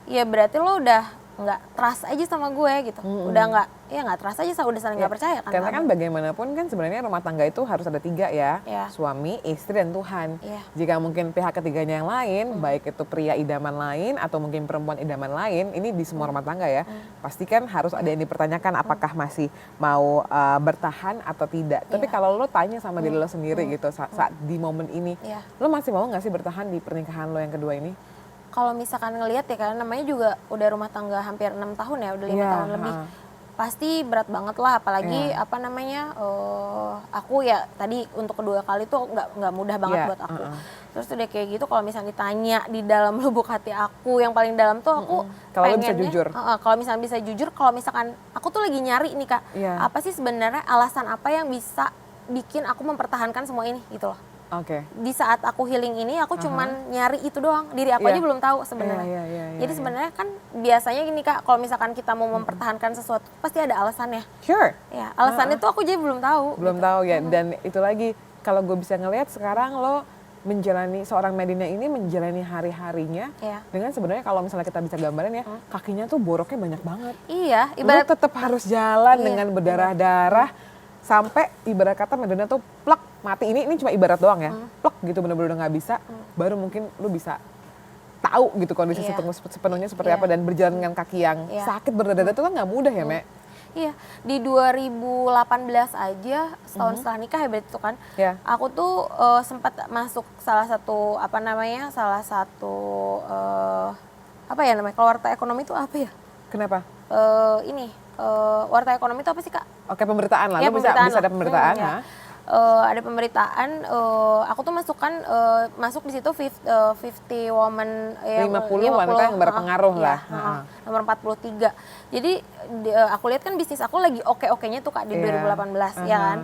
ya berarti lo udah nggak trust aja sama gue gitu. Udah nggak trust aja, udah saling nggak percaya kan. Karena kan bagaimanapun kan sebenarnya rumah tangga itu harus ada 3 ya, suami, istri, dan Tuhan. Jika mungkin pihak ketiganya yang lain, baik itu pria idaman lain atau mungkin perempuan idaman lain, ini di semua rumah tangga ya, pasti kan harus ada yang dipertanyakan apakah masih mau bertahan atau tidak. Tapi kalau lo tanya sama diri lo sendiri gitu saat di momen ini, lo masih mau nggak sih bertahan di pernikahan lo yang kedua ini? Kalau misalkan ngelihat ya, karena namanya juga udah rumah tangga hampir 6 tahun ya, udah 5 tahun lebih. Pasti berat banget lah, apalagi apa namanya, aku ya tadi untuk kedua kali tuh nggak mudah banget buat aku. Terus udah kayak gitu, kalau misalnya ditanya di dalam lubuk hati aku yang paling dalam tuh aku kalau pengennya, bisa jujur. Kalau misalnya bisa jujur, kalau misalkan aku tuh lagi nyari nih Kak, apa sih sebenarnya alasan apa yang bisa bikin aku mempertahankan semua ini gitu loh. Di saat aku healing ini, aku cuman nyari itu doang. Diri aku aja belum tahu sebenarnya. Jadi sebenarnya kan biasanya gini Kak, kalau misalkan kita mau mempertahankan sesuatu, pasti ada alasannya. Ya, alasannya tuh aku jadi belum tahu. Belum tahu ya. Dan itu lagi, kalau gue bisa ngelihat sekarang lo menjalani, seorang Medina ini menjalani hari-harinya dengan sebenarnya kalau misalnya kita bisa gambarin ya, kakinya tuh boroknya banyak banget. Iya, ibarat lo tetap harus jalan dengan berdarah-darah sampai ibarat kata Medina tuh plek mati. Ini cuma ibarat doang ya, plek gitu bener-bener udah nggak bisa, baru mungkin lu bisa tahu gitu kondisi Iya. sepenuhnya seperti Iya. apa dan berjalan dengan kaki yang Iya. sakit berdada-dada itu kan nggak mudah ya, Mek? Iya, di 2018 aja setahun setelah nikah ya berarti itu kan. Iya. Aku tuh sempat masuk salah satu apa ya namanya? Kalau warta ekonomi itu apa ya? Kenapa? Warta ekonomi itu apa sih, Kak? Oke, pemberitaan lah. Ya, Lu bisa pemberitaan ada lah. pemberitaan, Ya. ha? Ada pemberitaan, aku tuh masuk di situ 50 woman 50 wanita yang berpengaruh lah. Nomor 43. Jadi aku lihat kan bisnis aku lagi oke-okenya tuh Kak di Iya. 2018 ya kan.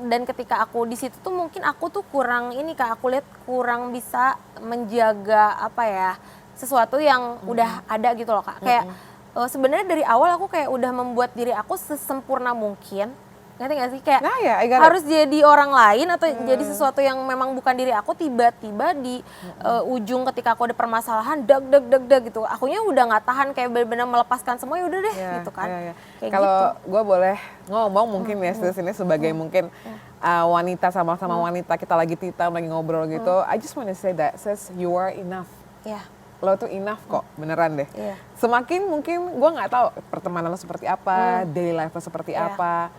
Dan ketika aku di situ tuh mungkin aku tuh kurang ini Kak, aku lihat kurang bisa menjaga apa ya, sesuatu yang udah ada gitu loh Kak. Kayak sebenarnya dari awal aku kayak udah membuat diri aku sesempurna mungkin. Ngerti gak sih? Kayak Nah, ya, I got it. harus jadi orang lain atau jadi sesuatu yang memang bukan diri aku, tiba-tiba di ujung ketika aku ada permasalahan dag gitu. Akunya udah nggak tahan, kayak benar-benar melepaskan semua, ya udah deh Ya, gitu kan. ya, ya. Kayak Kalau gitu. gue boleh ngomong mungkin ya di sini sebagai mungkin wanita sama-sama wanita kita lagi lagi ngobrol gitu. I just wanna say that sis, you are enough. Ya, Lo tuh enough kok, beneran deh. Iya. Semakin mungkin gue nggak tahu pertemanan lo seperti apa, daily life lo seperti Iya. apa.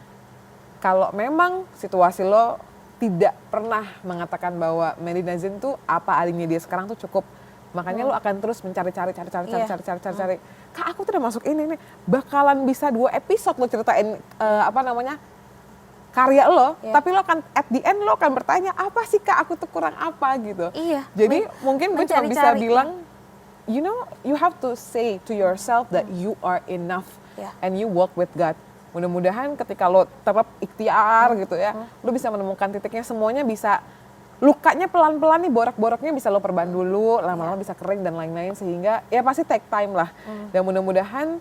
Kalau memang situasi lo tidak pernah mengatakan bahwa Mary Nazin tuh apa adanya dia sekarang tuh cukup, makanya lo akan terus mencari-cari. Kak, aku tuh udah masuk ini nih, bakalan bisa 2 episode lo ceritain karya lo, Iya. tapi lo akan at the end lo akan bertanya apa sih Kak, aku tuh kurang apa gitu. Iya. Jadi mungkin gue cuma bisa mencari-cari. bilang, you know, you have to say to yourself that you are enough Yeah. and you walk with God. Mudah-mudahan ketika lo tetap ikhtiar gitu ya, lo bisa menemukan titiknya, semuanya bisa, lukanya pelan-pelan nih, borak-boraknya bisa lo perban dulu, lama-lama bisa kering dan lain-lain, sehingga ya pasti take time lah. Dan mudah-mudahan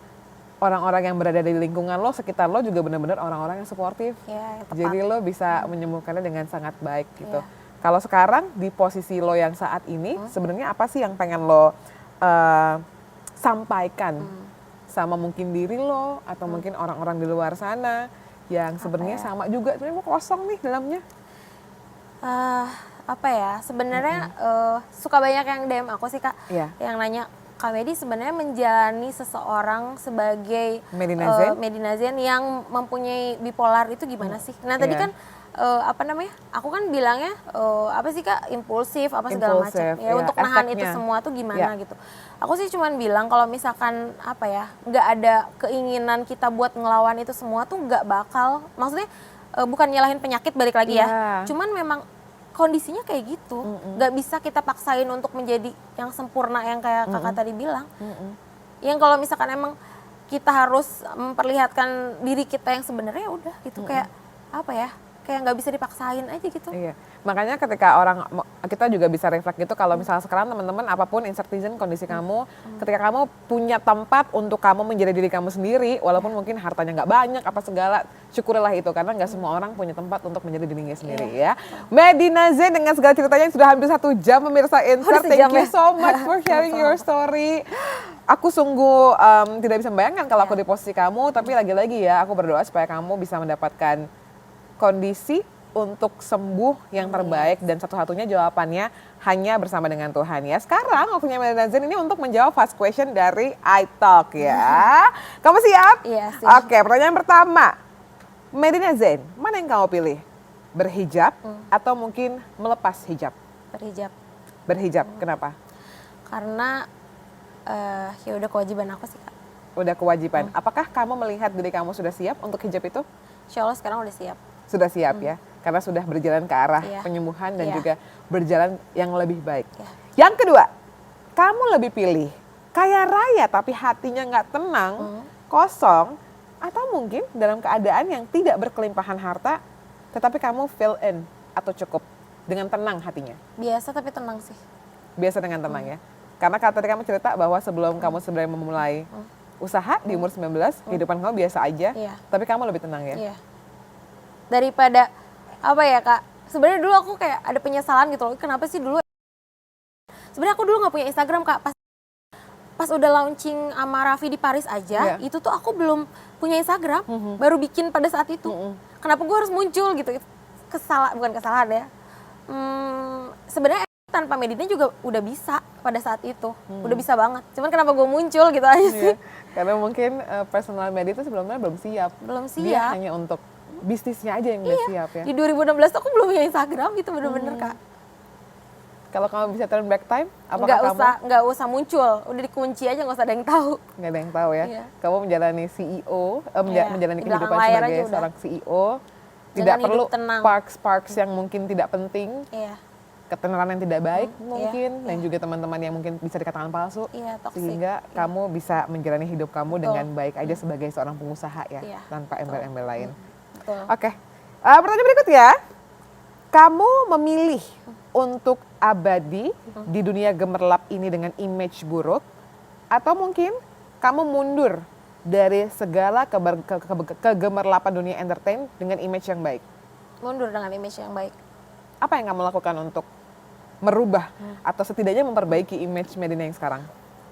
orang-orang yang berada di lingkungan lo, sekitar lo juga benar-benar orang-orang yang suportif. Ya, yang tepat. Jadi lo bisa menyembuhkannya dengan sangat baik gitu. Iya. Kalau sekarang di posisi lo yang saat ini, sebenarnya apa sih yang pengen lo sampaikan sama mungkin diri lo atau mungkin orang-orang di luar sana yang sebenarnya sama juga, sebenarnya gue kosong nih dalamnya. Apa ya, sebenarnya suka banyak yang DM aku sih Kak, Iya. yang nanya, Kak Medi sebenarnya menjalani seseorang sebagai Medi Nazin? Medi Nazin yang mempunyai bipolar itu gimana sih? Nah tadi Iya. kan aku kan bilangnya apa sih Kak, impulsif apa segala macam. Impulsif, Ya iya, untuk nahan itu efeknya. semua tuh gimana Iya. gitu. Aku sih cuman bilang kalau misalkan apa ya, nggak ada keinginan kita buat ngelawan itu semua tuh nggak bakal. Maksudnya bukan nyalahin penyakit, balik lagi ya. Iya. Cuman memang kondisinya kayak gitu, nggak bisa kita paksain untuk menjadi yang sempurna yang kayak kakak tadi bilang. Yang kalau misalkan emang kita harus memperlihatkan diri kita yang sebenarnya, udah gitu, kayak apa ya, kayak nggak bisa dipaksain aja gitu. Iya, makanya ketika kita juga bisa refleks gitu, kalau misalnya sekarang teman-teman apapun incertizen kondisi kamu, ketika kamu punya tempat untuk kamu menjadi diri kamu sendiri, walaupun mungkin hartanya nggak banyak apa segala, syukurilah itu, karena nggak semua orang punya tempat untuk menjadi dirinya sendiri ya. Medi Nazin dengan segala ceritanya yang sudah hampir 1 jam pemirsa Insert, Udah thank sejam you ya? so much for sharing your story. Aku sungguh tidak bisa membayangkan kalau aku di posisi kamu, tapi lagi-lagi ya aku berdoa supaya kamu bisa mendapatkan kondisi untuk sembuh yang terbaik, dan satu-satunya jawabannya hanya bersama dengan Tuhan ya. Sekarang waktunya Medi Nazin ini untuk menjawab fast question dari iTalk ya. Kamu siap? Iya, siap. Oke, pertanyaan pertama. Medi Nazin, mana yang kamu pilih? Berhijab atau mungkin melepas hijab? Berhijab. Berhijab, kenapa? Karena ya udah kewajiban aku sih Kak. Udah kewajiban. Apakah kamu melihat diri kamu sudah siap untuk hijab itu? Insya Allah sekarang udah siap. Sudah siap ya, karena sudah berjalan ke arah Iya. penyembuhan dan Iya. juga berjalan yang lebih baik. Iya. Yang kedua, kamu lebih pilih kaya raya tapi hatinya nggak tenang, kosong, atau mungkin dalam keadaan yang tidak berkelimpahan harta, tetapi kamu fill in atau cukup dengan tenang hatinya. Biasa tapi tenang sih. Biasa dengan tenang ya. Karena tadi kamu cerita bahwa sebelum kamu sebenarnya memulai usaha di umur 19, kehidupan kamu biasa aja, Iya. tapi kamu lebih tenang ya. Iya. Daripada apa ya Kak, sebenarnya dulu aku kayak ada penyesalan gitu loh, kenapa sih dulu, sebenarnya aku dulu nggak punya Instagram Kak, pas udah launching sama Raffi di Paris aja, Iya. itu tuh aku belum punya Instagram, baru bikin pada saat itu. Kenapa gue harus muncul gitu, bukan kesalahan ya, sebenarnya tanpa meditnya juga udah bisa pada saat itu, udah bisa banget. Cuman kenapa gue muncul gitu aja sih? Karena mungkin personal medit itu sebelumnya belum siap. Belum Dia siap. hanya untuk bisnisnya aja yang udah siap ya. Di 2016 tuh aku belum punya Instagram gitu bener-bener Kak. Kalau kamu bisa turn back time, apakah Nggak kamu nggak usah muncul, udah dikunci aja nggak usah ada yang tahu. nggak ada yang tahu ya? Iya. Kamu menjalani CEO, Iya, menjalani di belakang kehidupan layar sebagai aja udah. seorang CEO, tidak Dengan hidup perlu tenang. sparks yang mungkin tidak penting, Iya, ketenaran yang tidak baik iya, mungkin, dan juga teman-teman yang mungkin bisa dikatakan palsu, iya toxic. sehingga kamu bisa menjalani hidup kamu Betul. dengan baik aja sebagai seorang pengusaha ya, Iya, tanpa embel-embel lain. Betul. Oke, pertanyaan berikut ya. Kamu memilih untuk abadi di dunia gemerlap ini dengan image buruk, atau mungkin kamu mundur dari segala kegemerlapan dunia entertain dengan image yang baik? Mundur dengan image yang baik. Apa yang kamu lakukan untuk merubah atau setidaknya memperbaiki image Medina yang sekarang?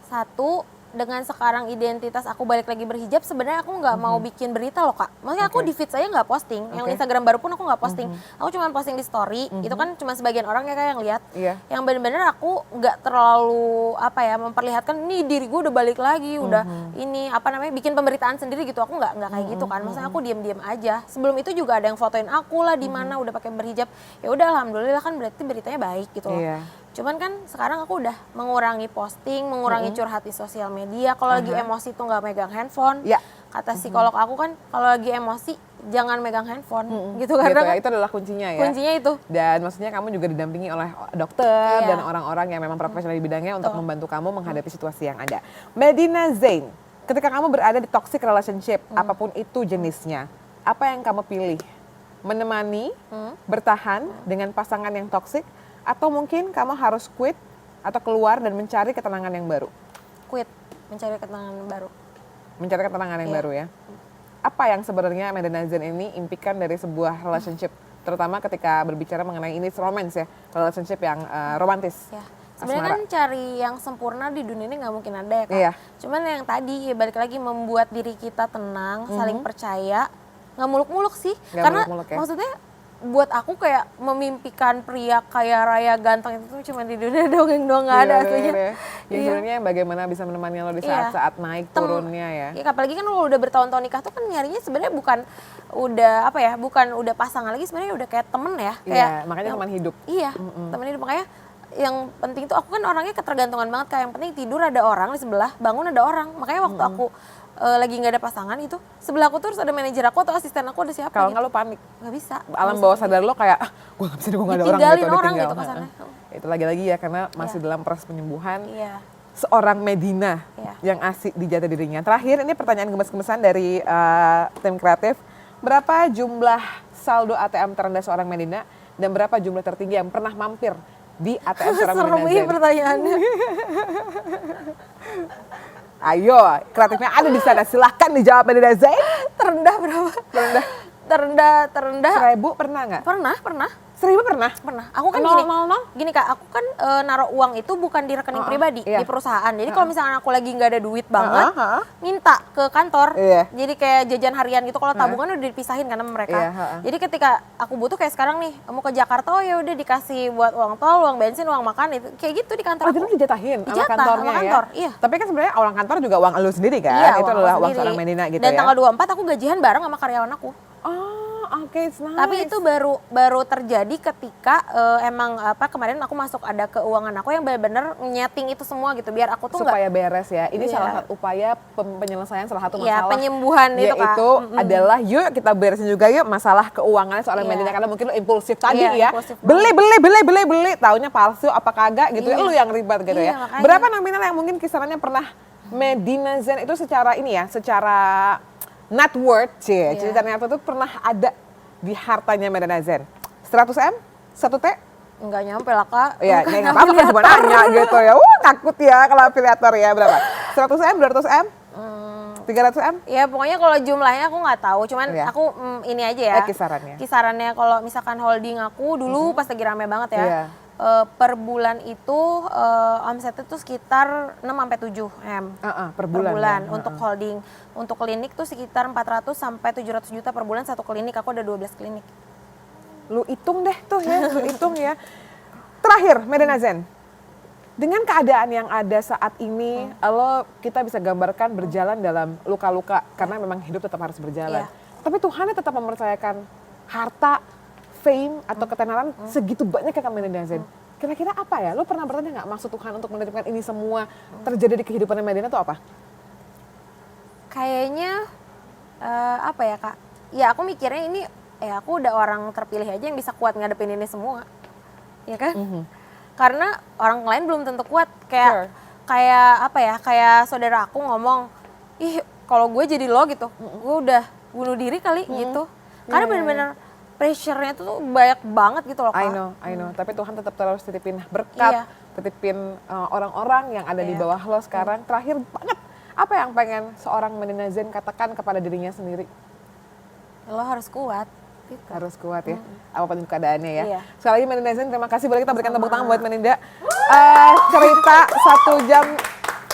Satu, dengan sekarang identitas aku balik lagi berhijab, sebenarnya aku nggak mau bikin berita loh Kak. Maksudnya aku Oke. di feed saya nggak posting, yang Oke. Instagram baru pun aku nggak posting. Aku cuma posting di story, itu kan cuma sebagian orang ya Kak yang lihat. Iya. Yang bener-bener aku nggak terlalu apa ya memperlihatkan nih diri gue udah balik lagi, udah ini apa namanya bikin pemberitaan sendiri gitu. Aku nggak kayak gitu kan. Maksudnya aku diam-diam aja. Sebelum itu juga ada yang fotoin aku lah di mana udah pakai berhijab. Ya udah alhamdulillah kan berarti beritanya baik gitu loh. Iya. Cuman kan sekarang aku udah mengurangi posting, mengurangi curhat di sosial media. Kalau lagi emosi tuh nggak megang handphone. Ya. Kata psikolog aku kan kalau lagi emosi jangan megang handphone gitu Gitu karena ya, kan itu adalah kuncinya ya. kuncinya itu. Dan maksudnya kamu juga didampingi oleh dokter Iya. dan orang-orang yang memang profesional di bidangnya untuk membantu kamu menghadapi situasi yang ada. Medina Zain, ketika kamu berada di toxic relationship, apapun itu jenisnya, apa yang kamu pilih? Menemani, bertahan dengan pasangan yang toxic, atau mungkin kamu harus quit atau keluar dan mencari ketenangan yang baru? Quit, mencari ketenangan baru. Mencari ketenangan yang Iya. baru ya. Apa yang sebenarnya Medina Zain ini impikan dari sebuah relationship, terutama ketika berbicara mengenai ini romance ya, relationship yang romantis. Ya. Sebenarnya kan cari yang sempurna di dunia ini nggak mungkin ada ya Kak. Iya. Cuman yang tadi ya balik lagi membuat diri kita tenang, saling percaya, nggak muluk-muluk sih. Nggak Karena muluk-muluk ya. maksudnya buat aku kayak memimpikan pria kaya raya ganteng itu tuh cuma di dunia doang nggak ada aslinya. Yang Iya. sebenarnya bagaimana bisa menemani lo di Iya. saat-saat naik turunnya ya. Ya, apalagi kan kalau udah bertahun-tahun nikah tuh kan nyarinya sebenarnya bukan udah apa ya, bukan udah pasangan lagi, sebenarnya udah kayak temen ya. Iya, Kayak makanya yang- teman hidup. Iya, temen hidup. Makanya yang penting tuh aku kan orangnya ketergantungan banget, kayak yang penting tidur ada orang di sebelah, bangun ada orang. Makanya waktu aku lagi nggak ada pasangan itu, sebelah aku tuh harus ada manajer aku atau asisten aku, ada siapa Kalau gitu. nggak lo panik, Nggak bisa. alam bawah sadar lo kayak, gue nggak bisa, gue nggak ada orang Ditinggalin gitu, orang ditinggal. gitu kesana. Itu lagi-lagi ya, karena masih dalam proses penyembuhan. Iya. Seorang Medina Iya. yang asik di jati dirinya. Terakhir, ini pertanyaan gemes-gemesan dari tim kreatif. Berapa jumlah saldo ATM terendah seorang Medina dan berapa jumlah tertinggi yang pernah mampir di ATM seorang Serem Medina ini Zain? pertanyaannya. Ayo, kreatifnya ada di sana. Silahkan dijawab Medina Zain. Terendah berapa? Terendah. 1000 pernah nggak? Pernah. 1000 pernah? Pernah. Aku kan Nol, gini, nol, nol? gini Kak, aku kan naruh uang itu bukan di rekening pribadi, iya. di perusahaan. Jadi kalau misalkan aku lagi nggak ada duit banget, minta ke kantor. Iya. Jadi kayak jajan harian gitu. Kalau tabungan udah dipisahin karena mereka. Iya, Jadi ketika aku butuh kayak sekarang nih, mau ke Jakarta, oh ya udah dikasih buat uang tol, uang bensin, uang makan itu. Kayak gitu di kantor Oh, jadi aku. lu dijatahin sama Dijatah kantornya sama kantor, ya? iya. Tapi kan sebenarnya orang kantor juga uang lu sendiri kan? Iya, Itu uang adalah aku uang sendiri. seorang Medina gitu Dan ya? tanggal 24 aku gajian bareng sama karyawan aku. Oh, oke, it's nice. Tapi itu baru terjadi ketika emang apa kemarin aku masuk ada keuangan aku yang benar-benar nyeting itu semua gitu biar aku tuh nggak supaya beres ya. Ini Iya. salah satu upaya penyelesaian salah satu Iya, masalah. penyembuhan itu, Kak. Yaitu adalah yuk kita beresin juga yuk masalah keuangan seorang Iya. Medina, karena mungkin lu impulsif tadi Iya, ya. impulsif Beli, taunya palsu apa kagak gitu ya. Iya. Lu yang ribet gitu Iya, ya. makanya. Berapa nominal yang mungkin kisarannya pernah Medina Zain itu secara ini ya, secara net worth Iya. jadi ternyata itu pernah ada di hartanya Medina Zain. 100M? 1T? nggak nyampe lah Kak. Iya, Bukan ya nggak apa-apa kan cuma nanya gitu ya. Takut ya kalau afiliator ya, berapa? 100M, 200M, 300M? Ya pokoknya kalau jumlahnya aku nggak tahu, cuman Iya. aku ini aja ya. Kisarannya. Kisarannya kalau misalkan holding aku dulu pas lagi rame banget ya. Iya. Per bulan itu omsetnya tuh sekitar 6 sampai 7 M. Per bulan. Ya. Untuk holding. Untuk klinik tuh sekitar 400 sampai 700 juta per bulan satu klinik. Aku ada 12 klinik. Lu hitung deh tuh ya, lu hitung ya. Terakhir, Medina Zen. Dengan keadaan yang ada saat ini, kita bisa gambarkan berjalan dalam luka-luka karena memang hidup tetap harus berjalan. Tapi Tuhan tetap mempercayakan harta, fame atau ketenaran segitu banyak ke Medina Zen. Kira-kira apa ya? Lo pernah bertanya nggak maksud Tuhan untuk menitipkan ini semua terjadi di kehidupan Medina itu apa? Kayaknya apa ya Kak? Ya aku mikirnya ini aku udah orang terpilih aja yang bisa kuat ngadepin ini semua, ya kan? Karena orang lain belum tentu kuat. Kayak apa ya? Kayak saudara aku ngomong, ih kalau gue jadi lo gitu, gue udah bunuh diri kali gitu. Karena benar-benar pressure-nya tuh banyak banget gitu loh Kak. I know. Tapi Tuhan tetap terus titipin berkat, titipin orang-orang yang ada di bawah lo sekarang. Terakhir banget, apa yang pengen seorang Medina Zen katakan kepada dirinya sendiri? Lo harus kuat. Gitu. Harus kuat ya, apapun keadaannya ya. Iya. Sekali lagi Medina Zen, terima kasih. Boleh kita berikan tepuk tangan buat Meninda. Cerita 1 jam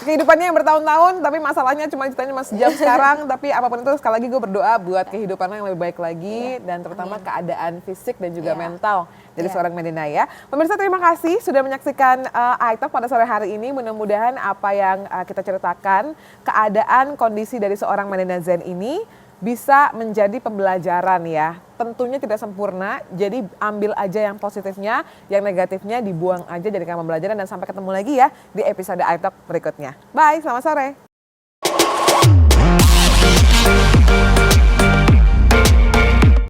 kehidupannya yang bertahun-tahun, tapi masalahnya cuma ceritanya masih jam sekarang. Tapi apapun itu, sekali lagi gue berdoa buat kehidupannya yang lebih baik lagi, dan terutama keadaan fisik dan juga mental dari seorang Medina ya. Pemirsa, terima kasih sudah menyaksikan iTalk pada sore hari ini. Mudah-mudahan apa yang kita ceritakan, keadaan kondisi dari seorang Medina Zen ini bisa menjadi pembelajaran ya. Tentunya tidak sempurna, jadi ambil aja yang positifnya, yang negatifnya dibuang aja, jadikan pembelajaran, dan sampai ketemu lagi ya di episode iTalk berikutnya. Bye, selamat sore.